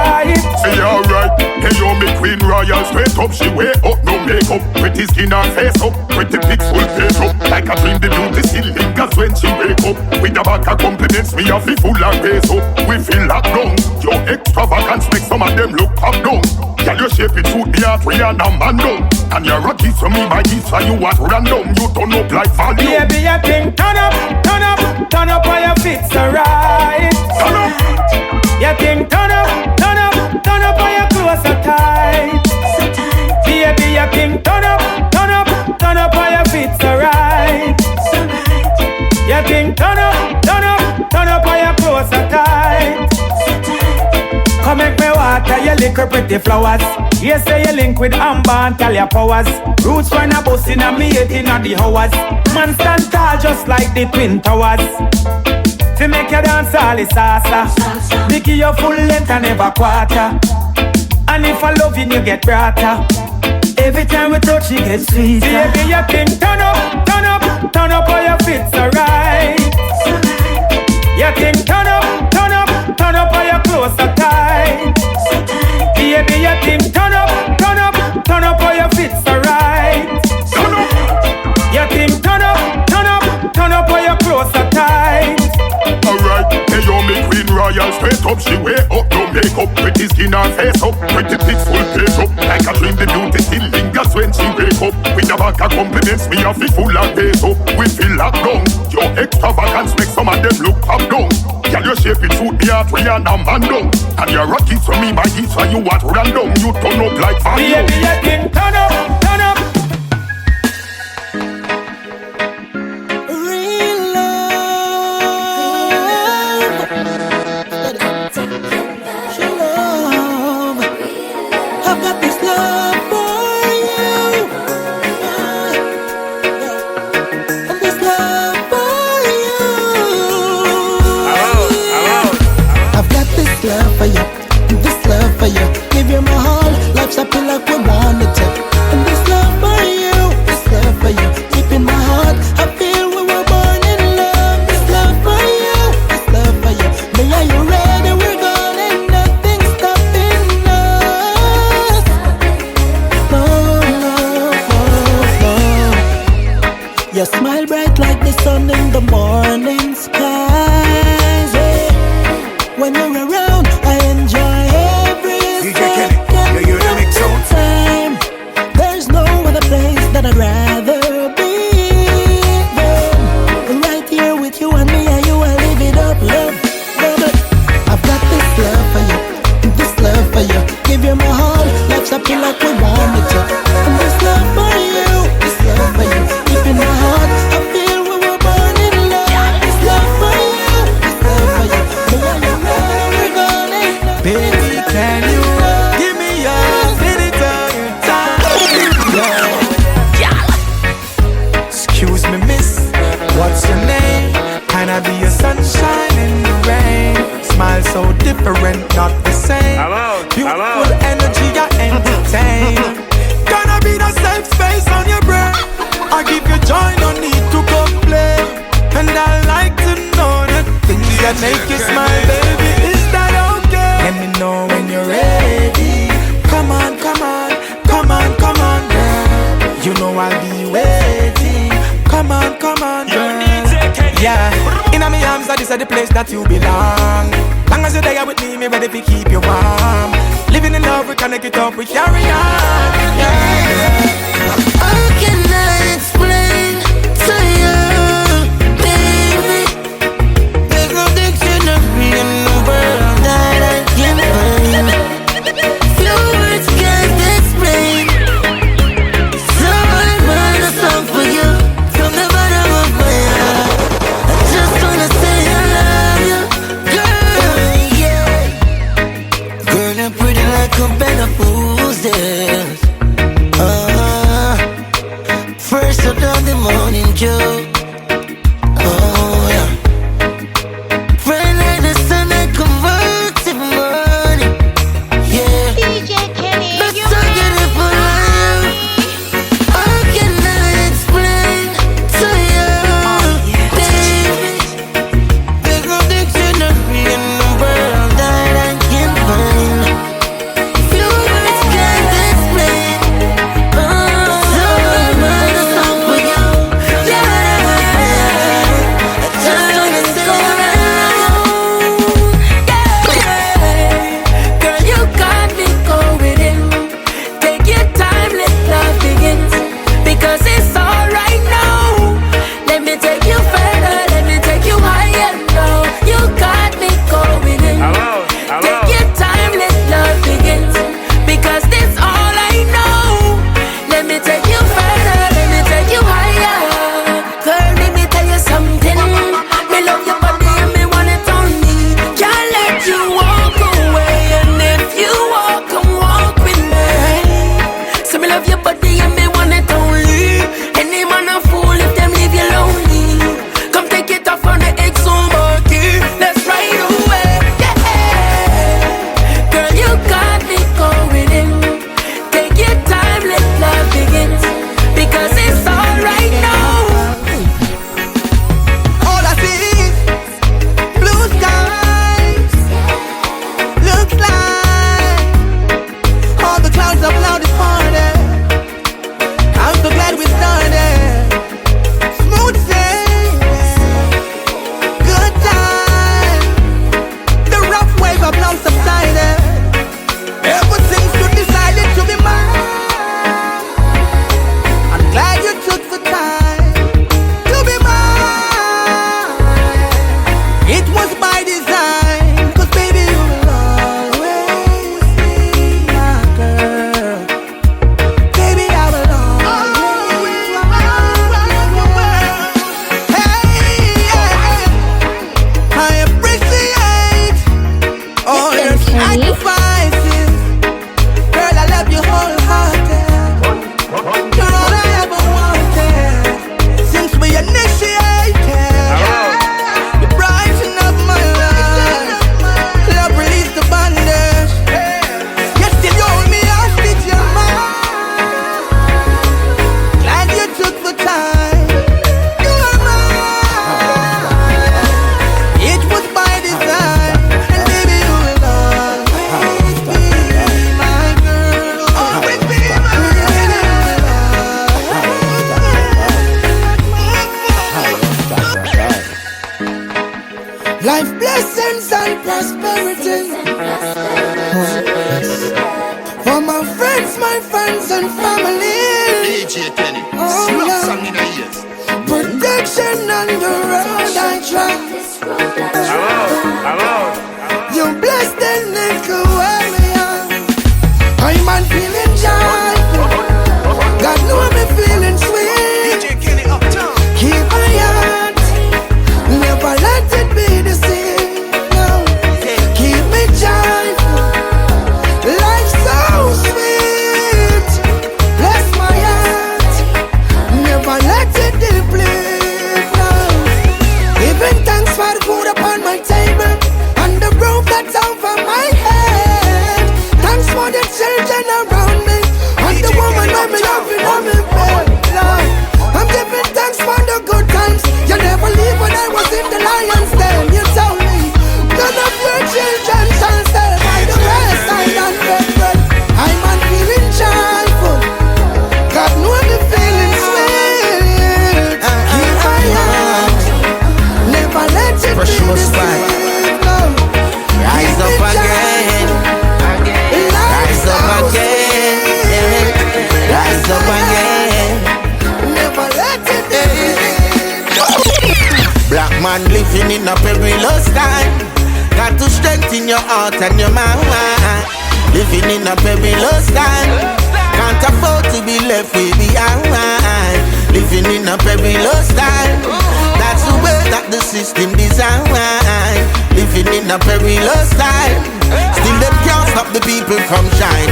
right. Say alright, hey yo, me queen royal, straight up, she way up, no makeup, pretty skin and face up, pretty pics full face up, like a dream the beauty still lingers when she wake up, with a back of compliments, me a fi full and raise up, we feel locked down, your extravagance make some of them look up down, girl your shape it suit me heart, we are now man down, and you're a kiss from me by kiss, so you at random, you turn up like volume. Baby, you think turn up, turn up, turn up while your feet's alright. Turn up. You think turn up, turn up, turn up while your clothes are tight. Baby, you think turn up, turn up, turn up while your feet's alright. You think turn up, turn up, turn up while your clothes are tight. Come make me water your little pretty flowers. Yes, say you link with Amber and tell your powers. Roots when a bus in a me 18 of the hours. Man stand tall just like the Twin Towers. To make you dance all the salsa. Make you full length and never quarter. And if I love you, you get brighter. Every time we touch, you get sweeter. Baby, you can turn up, turn up, turn up all your fits alright. You can turn up, turn up, turn up all your clothes are tight. Baby, you can turn up, turn up, turn up all your fits alright. You can turn up, turn up, turn up all your clothes are tight. Alright, hey yo, me queen royal, straight up, she way up, no makeup, pretty skin and face up, pretty pics full face up, like a dream the beauty still lingers when she wake up, with a back of compliments, me a fi full and face up, we feel locked down, your extravagance make some of them look up down, girl your shape it suit me heart, we are now man down, and you're a kiss from me by kiss, so you at random, you turn up like fire. Baby, you can turn up, turn up. Give you my heart, life's up like we want it to. And this love for you, this love for you. Deep in my heart, I feel we were born in love. This love for you, this love for you. Me, are you ready? We're gone and nothing's stopping us. No, no, no, no. You smile bright like the sun in the morning skies. Yeah. When you're around, I enjoy time. There's no other place that I'd rather be than right here with you and me, and you I live it up, love. I've got this love for you, this love for you. Give you my heart, life's up here like we want it to. And this love for you, this love for you. Deep in my heart, I feel we were born in love. This love for you, this love for you. Me and you, we're gonna. Baby, can you give me your excuse me, miss, what's your name? Can I be your sunshine in the rain? Smile so different, not the same. Beautiful energy, I entertain. Gonna be the safe space on your brain. I give you joy, no need to complain. And I like to know the things that make you smile, baby. Is that okay? Let me know when you're ready. Come on, come on, come on, come on, girl. You know I'll be waiting. Come on, girl. Yeah, in my arms, that is the place that you belong. Long as you're there with me ready to keep you warm. Living in love, we connect it up, we carry on. Yeah. How can I explain to you, baby? There's no dictionary in the world that I can find. Few words can't explain. So I write a song for you from the bottom of my heart. I just wanna say I love you, girl, yeah. Girl, you're pretty like a bed of roses. First up on the morning dew. Oh yeah. Friend like the sun that come out to morning. Yeah. DJ Kenny, let's talk it up for you. How can I explain to you, baby? There's no dictionary in the world that I can find. DJ Kenny. Oh, Slap song in the ears. Protection on the road I try. You bless them, nigga, where me are. I'm feeling joyful. God know me feeling sweet. DJ Kenny uptown. Keep my heart, never let it be the same. No, keep me joyful. Life so sweet. Bless my heart, never let it deplete. No, giving thanks for the food upon my table and the roof that's over my head. Thanks for the children around me and the woman who me loving on me bed. Lord, I'm giving thanks for the good times. You never leave when I was in the lion's den. You told me none of your children shall stay by the wayside and beg bread. I'm on feeling joyful. God know me feeling sweet. Keep my heart, never let it be the same. No, Rise up again. Rise up again. Rise up again. never let it be the same. Black man living in a perilous time. Got to strengthen your heart and your mind. Living in a perilous time. Can't afford to be left way behind. Living in a perilous time. That's the way that the system designed. Living in a perilous time. Still them can't stop the people from shine.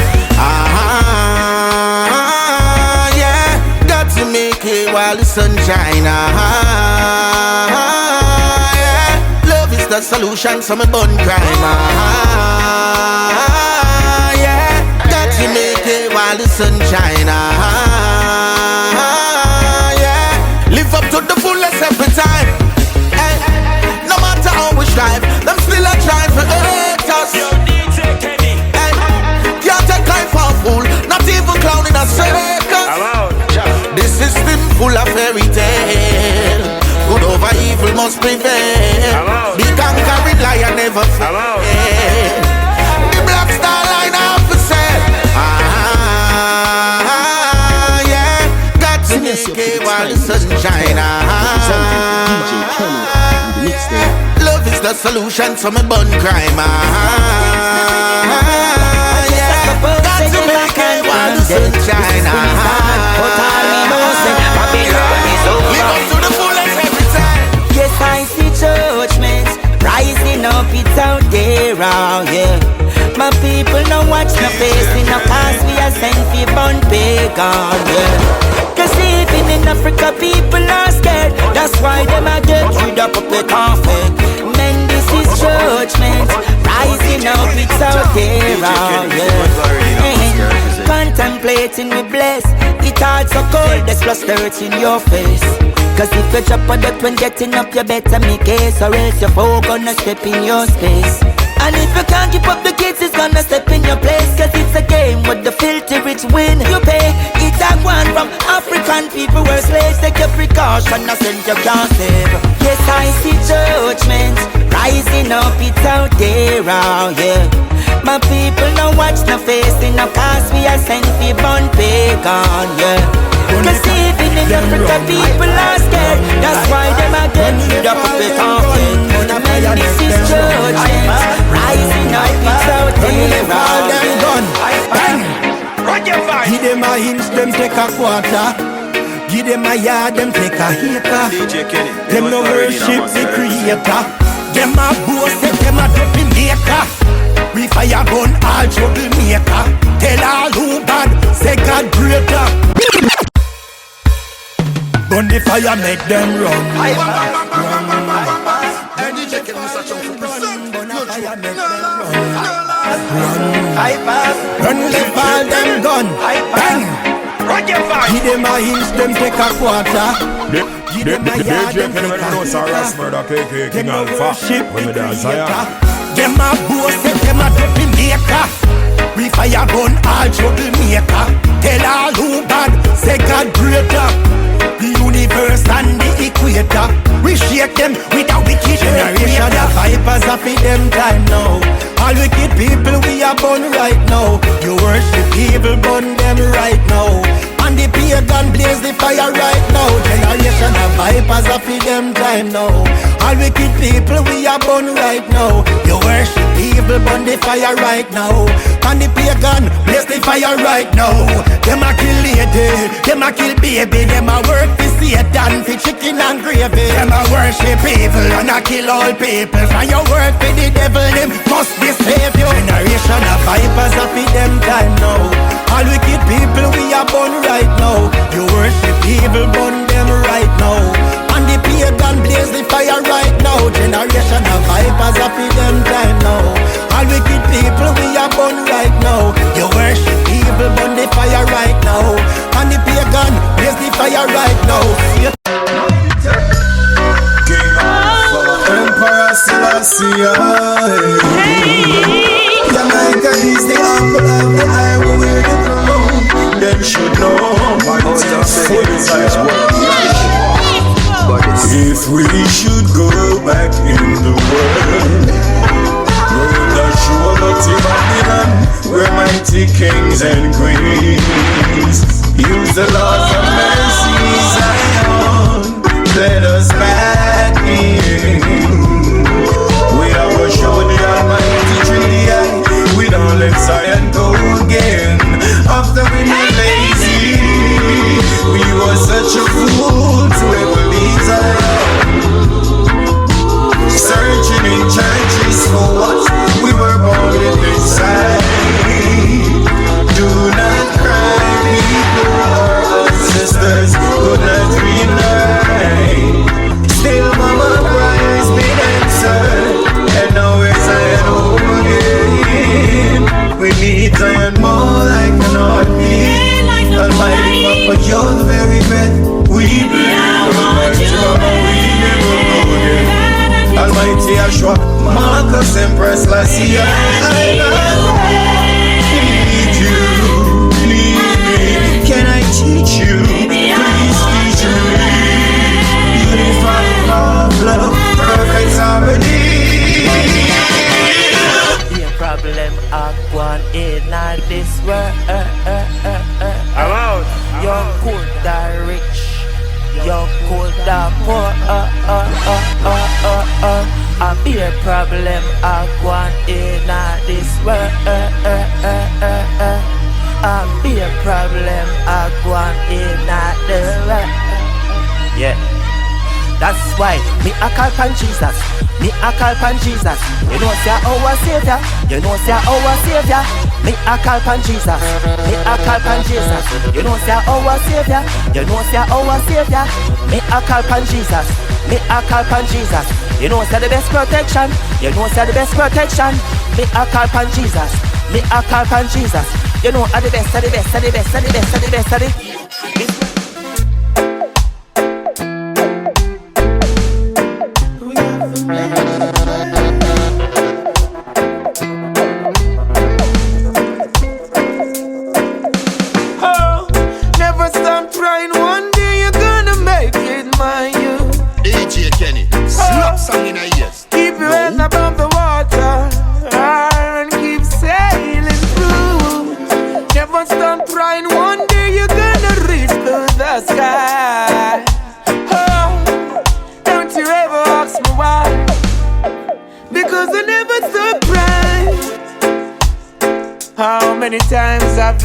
Yeah. Got to make it while the sun shine. Yeah. Love is the solution, so me bun crime. Yeah. Got to make it while the sun shine. Yeah. Live up to the fullest every time. Hey. No matter how we strive, them still a try for hurt us. Hey. Can't take life for a fool, not even clown in a circus. The system full of fairy tale. Good over evil must prevail. The conquering lion never fail. The black star line officer. Yeah. Got to make it while the sun shine. Love is the solution, so me bun crime. Yeah. Got to make it while the sun shine. Live up to the fullest every time. Yes, I see judgments rising up, it's out there, yeah. My people no watch no face, we no cause we are sent for born pagan, yeah. Cause even in Africa people are scared, that's why them a get rid of puppet conflict. Men, this is judgment rising up, it's out there, yeah. Contemplating we bless, it hard so cold, there's plus dirt in your face. Cause if you drop a duck when getting up, you better make case, or else your foe gonna step in your space. And if you can't keep up the kids, it's gonna step in your place. Cause it's a game with the filthy rich win. You pay, it's a one from African people were slaves. Take your precaution, I send you can't save. Yes, I see judgment rising up, it's out there, yeah. My people no watch no face, no cause we are sent for born pagan, yeah. Cause even in Africa people are scared, that's why them are getting rid of the conflict. And this is judgment rising up, it's out there. Give them a inch, them take a quarter. Give them a yard, them take a acre. Them no worship the creator. Them a boast, them a dopey maker. We fire gun all troublemaker. Tell all who bad, say God greater. Burn the fire, make them run. Run the fire, them gun. Bang. Give them a inch, them take a quarter. Give them a yard, them take a Murdak, K.O.K, King Alpha. When me dance, them a boast, them a dopey maker. We fire gun all troublemaker. Tell all who bad, say God greater. The universe and the equator. We shake them with a wicked generation. The vipers are for them time now. All wicked people we are born right now. You worship evil, burn them right now. And the pagan blaze the fire right now. Generation of vipers are for them time now. All wicked people we are born right now. You worship evil, burn the fire right now. And the pagan blaze the fire right now. Them a kill lady, them a kill baby. Them a work for Satan, for chicken and gravy. Them a worship evil and a kill all people. And you work for the devil, them must be savior. Generation of vipers are for them time now. All wicked people we are born right now. You worship evil, burn them right now. And the pagan blaze the fire right now. Generation of vipers are for them time now. All wicked people we are born right now. You worship evil, burn the fire right now. And the pagan blaze the fire right now. King of Emperor Selassie. Jamaica is the apple of the eye where the crown. Them should know my if we should go back in the world, the surety of Babylon, we're mighty kings and queens. Use the Lord for mercy, Zion, let us back in. We are going to show the Almighty through the eye. We don't let Zion go again. After we were lazy, we were such a fool to ever leave Zion. Searching in churches for what we were born with inside. Do not cry, people, our ancestors could not reunite. Still mama prayers been answered, and now we're Zion home again. We need Zion more like an heartbeat. Almighty Papa, you're the very breath we breathe. Almighty Yahshua, Marcus Empress Lassie, I need you, need me. Can I teach you? Please teach me. Unified love, perfect harmony. The problem of one in this world. Young, cool, the rich. Young, cool, the poor. A beer problem of one in this world. A beer problem of one in the world. Yeah. That's why me a call upon Jesus. Me a call upon Jesus. You know say our Savior. You know say our Savior. Me a call upon Jesus. Me a call upon Jesus. You know say our Savior. You know say our Savior. Me a call upon Jesus. Me a call upon Jesus. You know say the best protection. You know say the best protection. Me a call upon Jesus. Me a call upon Jesus. You know are the best, are the best, are the best, are the best, are the best, are the best. Keep your head above the water and keep sailing through. Never stop trying. One day you're gonna reach to the sky. Oh, don't you ever ask me why? Because I never stop trying. How many times I've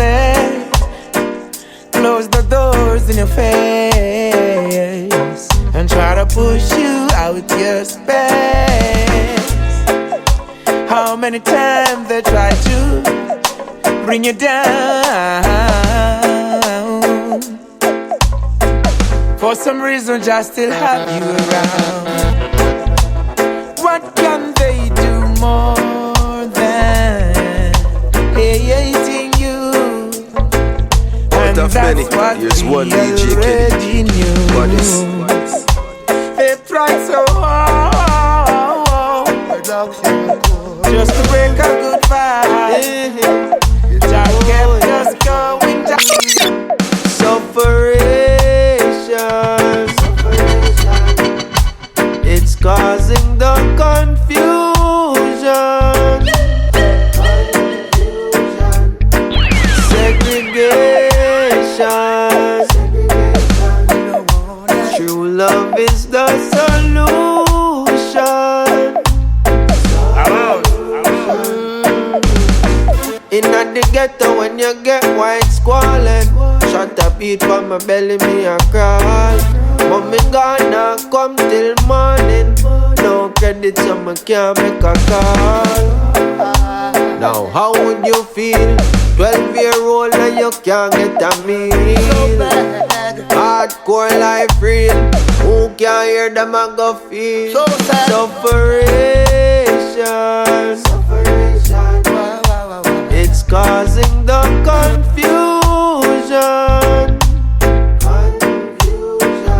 closed the doors in your face and try to push you out your space. How many times they try to bring you down? For some reason, just still have you around. What can they do more than hating you? And that's many. What here's one DJ already knew. They tried so hard just to break a good vibe. Just kept us going down. It's causing the confusion. Segregation. the ghetto when you get white squalling. Shot a beat from my belly, me a crawl. But me gonna come till morning. No credit, so me can't make a call. Now how would you feel? 12-year-old and you can't get a meal. Hardcore life real. Who can hear them and go feel? Sufferation. It's causing the confusion.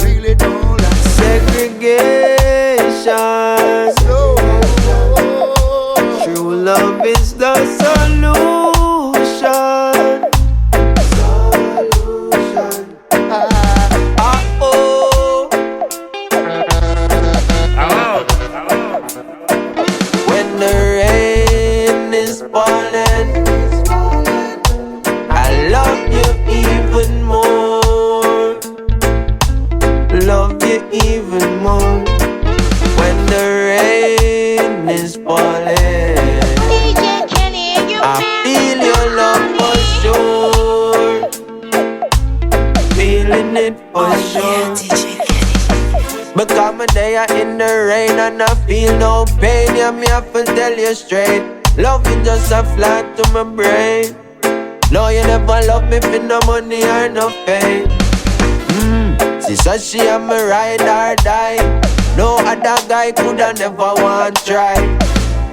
Really don't like segregation. True love is the solution. When the rain is falling, I love you even more. Love you even more. When the rain is falling, I feel your love for sure. Feeling it for sure. Because my day in the rain and I feel no pain. Yeah, me have to tell you straight. Love is just a flat to my brain. No, you never love me for no money or no fame. She said she am my ride or die. No other guy coulda never want try.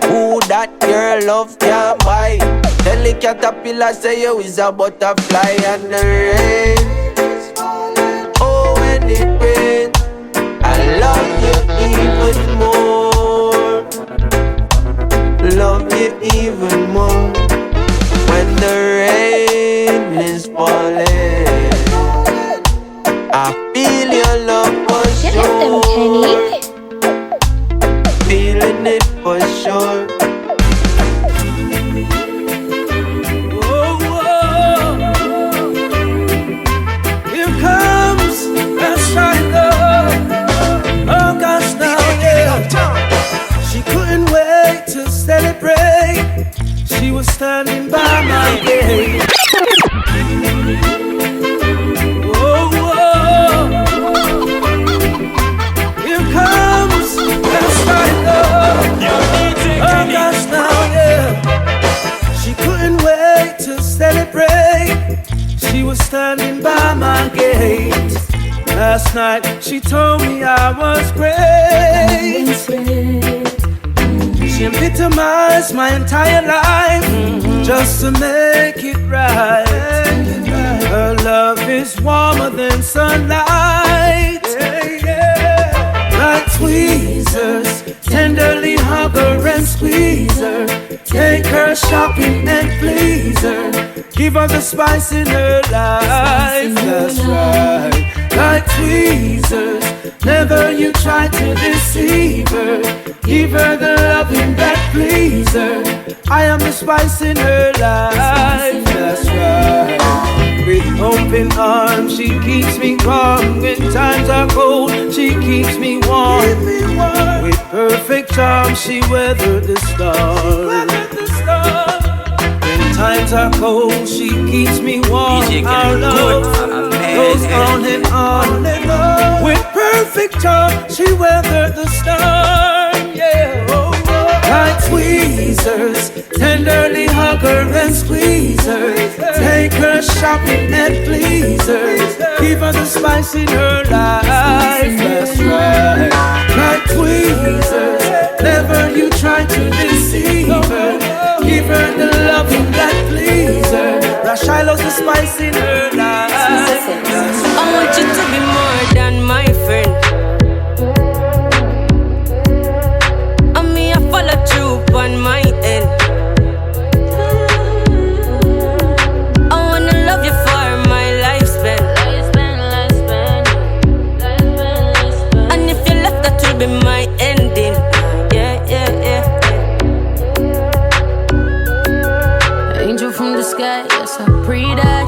Who that girl love can't buy. Tell the caterpillar say you is a butterfly. And the rain, oh when it rains, I love you even more. Love you even more. When the rain is falling, I feel your love for sure. Feeling it for sure. Here comes that shine love. Oh gosh, now yeah. She couldn't wait to celebrate. She was standing by my gate. Oh, oh. Here comes that side love. Oh gosh, now yeah. She couldn't wait to celebrate. She was standing by my gate. Last night she told me I was great. She epitomized my entire life just to make it right. Her love is warmer than sunlight. Like tweezers, tenderly hug her and squeeze her. Take her shopping and please her. Give her the spice in her life. That's right. Like tweezers, never you try to deceive her. Give her the loving that please her. I am the spice in her life. That's right. With open arms, she keeps me warm. When times are cold, she keeps me warm. With perfect charm, she weathered the storm. When times are cold, she keeps me warm. Our love goes on and on and on. With perfect charm, she weathered the storm. Yeah. Like tweezers, tenderly hug her and squeeze her. Take her shopping and please her. Give her the spice in her life. That's right. Like tweezers, never you try to deceive her. Give her the loving that please her. Shiloh's the spice in her life. I want you to be more than my friend. Follow through on my end. I wanna love you for my lifespan. And if you left, that will be my ending. Yeah. Angel from the sky, yes I pray that.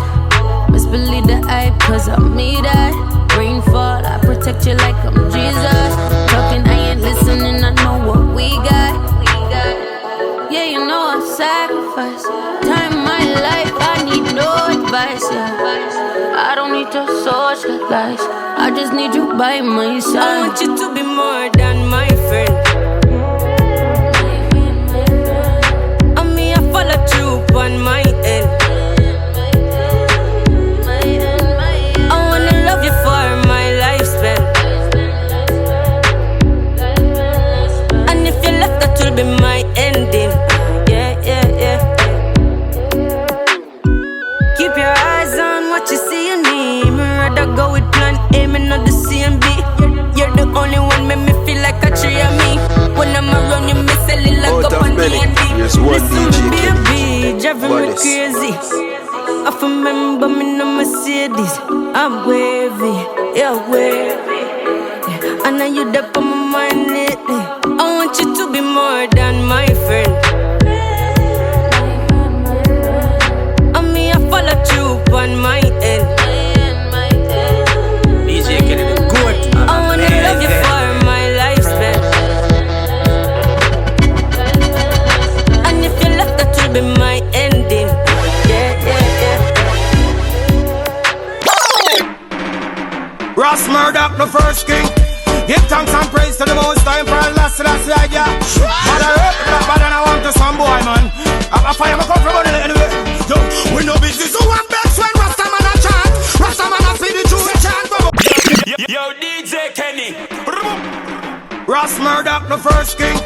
Best believe the hype, cause I'm me that. Rainfall, I protect you like I'm Jesus. Talking, I ain't listening, I know what we got. Yeah, you know I've sacrificed time, my life, I need no advice, yeah. I don't need to socialize, I just need you by my side. I want you to be more than my friend. And me, I follow through on my end. I wanna love you for my lifespan. And if you left, that will be my ending. Keep your eyes on what you see in me. Me rather go with plan A, me not the CMB. You're the only one make me feel like a tree of me. When I'm around you, me sell it like up on D&D. Listen, baby, driving me crazy. I remember me no Mercedes. I'm wavy, yeah, wavy. Yeah. I know you up on my mind lately. I want you to be more than my friend. Follow through on my end. DJ Kenny the good. I wanna love you for my lifespan. And if you left, that will be my ending. Ross Murdak, the first king. Give thanks and praise to the most time for the last yeah. But I hope that bad and I want to some boy, man. I fire my come from anyway. We know business who want best when Rastaman a chant. Rastaman a feed the true chant. Yo, DJ Kenny. Ross Murdak, the first king.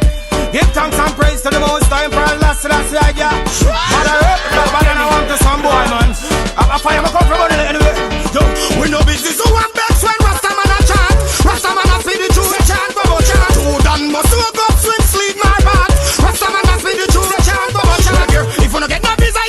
Give thanks and praise to the most time for the last yeah. But I hope that bad and I want to some boy, man. I fire my come from anyway. We know business who want best when Rastaman a chant. Rastaman a feed the true chant. Two done must wake up, swim, sleep, my bad. Rastaman a feed the true chant. If you don't get no visa,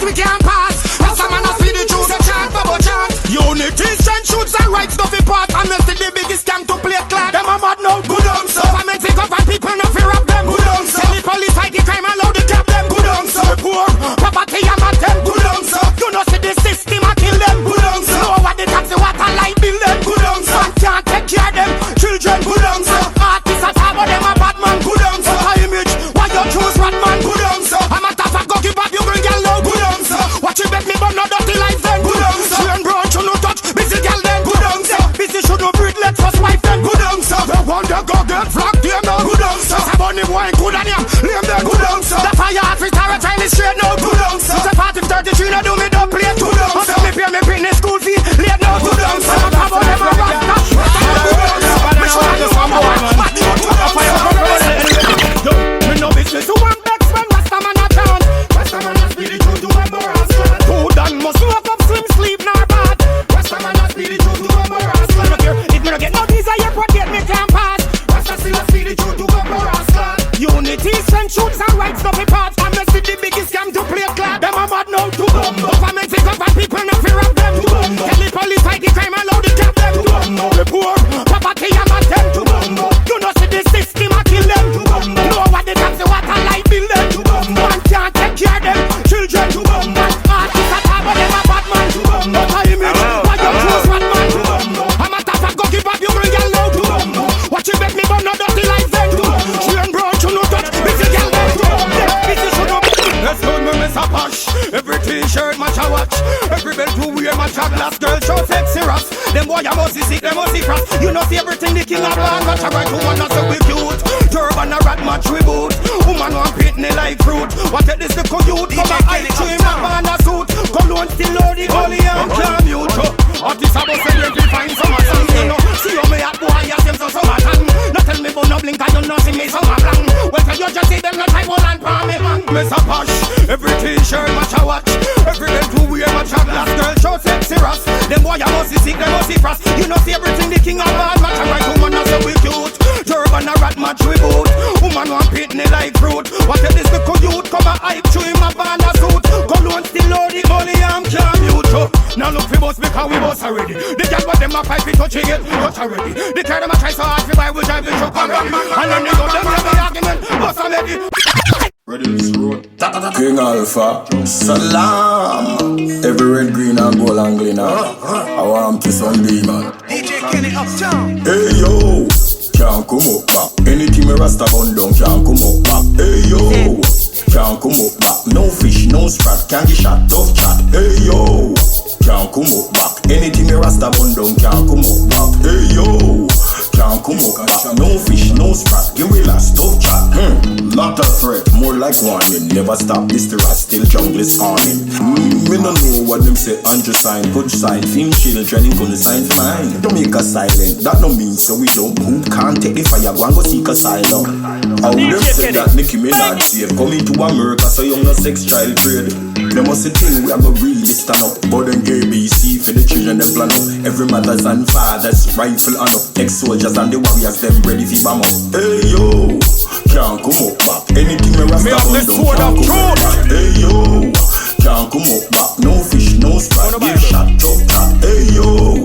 we can't pass. Rastaman a feed the truth, the chant, bubble chant. Unity, strength, shoots and rights, stuff apart. And me see the biggest scam to play clad. Them a mad now, good on, sir. Government pick up and people no fear of them, good on, sir. Tell the police fight the crime and load the cap them, good on, sir. Poor, poverty and mad them, good on, sir. You know see the system a kill them, good on, sir. Know what the tax, the water, light bill them, good on, sir. Man can't take care of them, children, good on, sir. Artists at harbor, them a bad man, good on, sir. Image, why you choose rat man, good on, sir. I'm a tough go give up, you bring your low, good on, sir. Watch you bet me but no dirty life then, good on, sir. She and brown should no touch, busy girl then, good on, sir. Busy should no breed, let's first wife then, good on, sir. The one that go get flocked, them now, good on, sir. Saboni boy, good on him, lame them, good on, sir. The fire off his tower, trying to straight now, good on, sir. The party 33, no do me don't play, good on, sir. Me pay me Britney school fee, late now, good on, sir. How about them a rasta, good on, sir. Me show you some boy, but you do the fire, me no business, who want next when Rastaman a chant. Rastaman a speed the truth to embarrass. Two done must wake up, swim, sleep, nor bad. Rastaman a speed the truth to embarrass. If me no get no desire, protect me can't pass. Rasta still a speed the truth to embarrass. Unity, strength, shoots and rights, no be parts. And me see the biggest scam to play clad. Them a mad now to bumbo. Government pick up and people no fear of them to bumbo. Tell the police fight the crime and load the cap them to bumbo. The poor, poverty and mad them to bumbo. You know see the system a kill them to bumbo. Know what the tax, the water, light bill them to bumbo. Man can't take care of them, children to bumbo. Artists at harbor, them a bad man to bumbo. Image, why you choose rat man to bumbo. I'm a tough go give up, you bring your low to bumbo. Watch you bet me but no dirty life then to bumbo. She and brown should no touch, busy girl them to bumbo. Busy should no. Let's go me miss a posh. Every t-shirt match a watch. Every belt to wear match a glass. Girl show sexy raps. Them boy a must sick, them must frost. You know see everything the king of land. Match a right woman not so we cute. Turban a rat match we boot. Woman want pitney like fruit. What take this the youth? Come a hype to him a man a suit. Cologne still load the gully and can't mute. Artists a bust and you find some a song. You know see how me at boy a them so some a tan. No tell me but no blink and you know see me some a blank. Well tell you just see them no type one and palm me man. Miss a posh. Every t-shirt match a watch. Every belt to wear match a glass. Girl show sexy raps. Them boy a must sick, them must frost. You know see everything the king of all match a right woman not so we cute. Turban a rat match we boot. Woman want pitney like fruit. What if this little youth come a hype to him a van a suit. Cologne still load the money and can't mute. Now look for bus because we bus already. The girl but them a fight we touching it, touch already. The car them a try so hard to buy we drive the truck already. And then they go them have the argument, bus already. Ready to roll. King Alpha, Salam. Every red, green and gold and green. I want to Sunday man. DJ Kenny uptown. Hey yo, can't come up back. Anything me rasta bun down can't come up back. Hey yo, can't come up back. No fish, no sprat, can't get shot, tough chat. Hey yo, can't come up back. Anything me rasta bun down can't come up back. Hey yo, can't come up back. No fish, no sprat, gorilla, tough chat. Lot of threat, more like warning. Never stop this the rat, still jungle is calling. We don't know what them say, Andrew sign, put sign, film children, gonna sign fine. Jamaica silent, that no mean so we don't. Who can't take the fire, go and go seek asylum. How them say that Nicki Minaj safe, coming to America so young no sex child trade. They must think we have a really stand up, but then ABC for the children they plan up. Every mothers and fathers rifle on up. Ex-soldiers and the warriors them ready for bomb up. Hey yo, can't come up back. Anything me rasta on down can't come up back. Hey yo, can't come up back. No fish, no sprat, give shot, chop chat. Hey yo,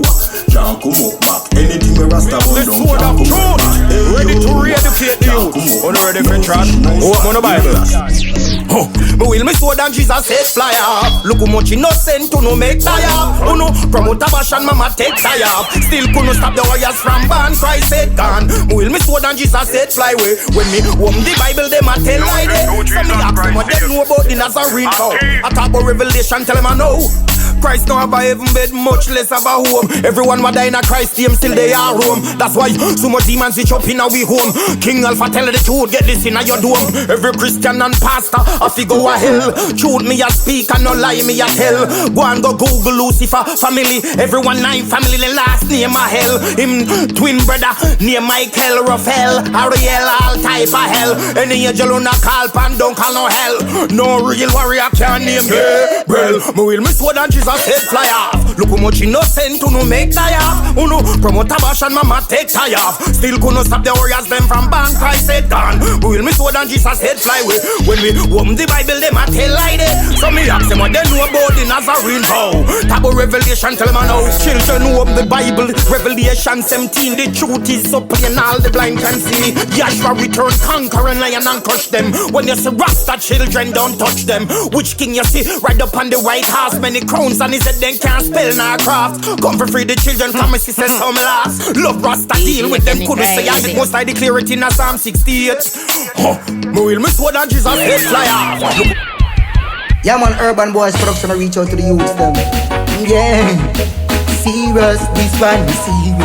can't come up back. Anything me rasta on down can't come up back. Ready to re-educate you. Ready for track. Open on the Bible. Me will me sword and Jesus said fly up. Look how much innocent to no make tie up. Who no promote a bash and mama take tie up. Still couldn't stop the warriors from ban. Christ said gone. Me will me sword and Jesus said fly away. When me home the Bible them a tell like it. So me ask them what they know about the Nazarene cow. I talk about Revelation, tell them I know. Christ don't have a heaven bed, much less of a home. Everyone what die in a Christ team, still they are home. That's why so much demons switch up in our home. King Alpha tell the truth, get this in your dome. Every Christian and pastor, I figure a hell. Truth me a speak and no lie me a tell. Go and go Google Lucifer family. Everyone nine family, the last name a hell. Him twin brother, name Michael, Raphael, Ariel, all type of hell. Any angel on a call pan, don't call no hell. No real warrior can name Gabriel. Me will miss what and Jesus head fly off. Look how much innocent to no make die off. Who no promote a bash and mama take tie off. Still couldn't stop the warriors them from ban. Christ said gone. We will miss what and Jesus head fly away. When we open the Bible them a tell like it. So me ask them what they know about the Nazarene vow. Tabo Revelation tell them I know. Children who open the Bible. Revelation 17. The truth is so plain all the blind can see. Jahshii return conquer and lion and crush them. When you see Rasta children don't touch them. Which king you see right up on the White House? Many crowns and he said they can't spell nor craft. Come for free the children from me sister some last. Love Rasta deal with them couldn't say I did most I declare it in a Psalm 68. Me will miss what and Jesus head fly off. Yeah man, Urban Boys production reach out to the youth them. Yeah, serious, this one is serious.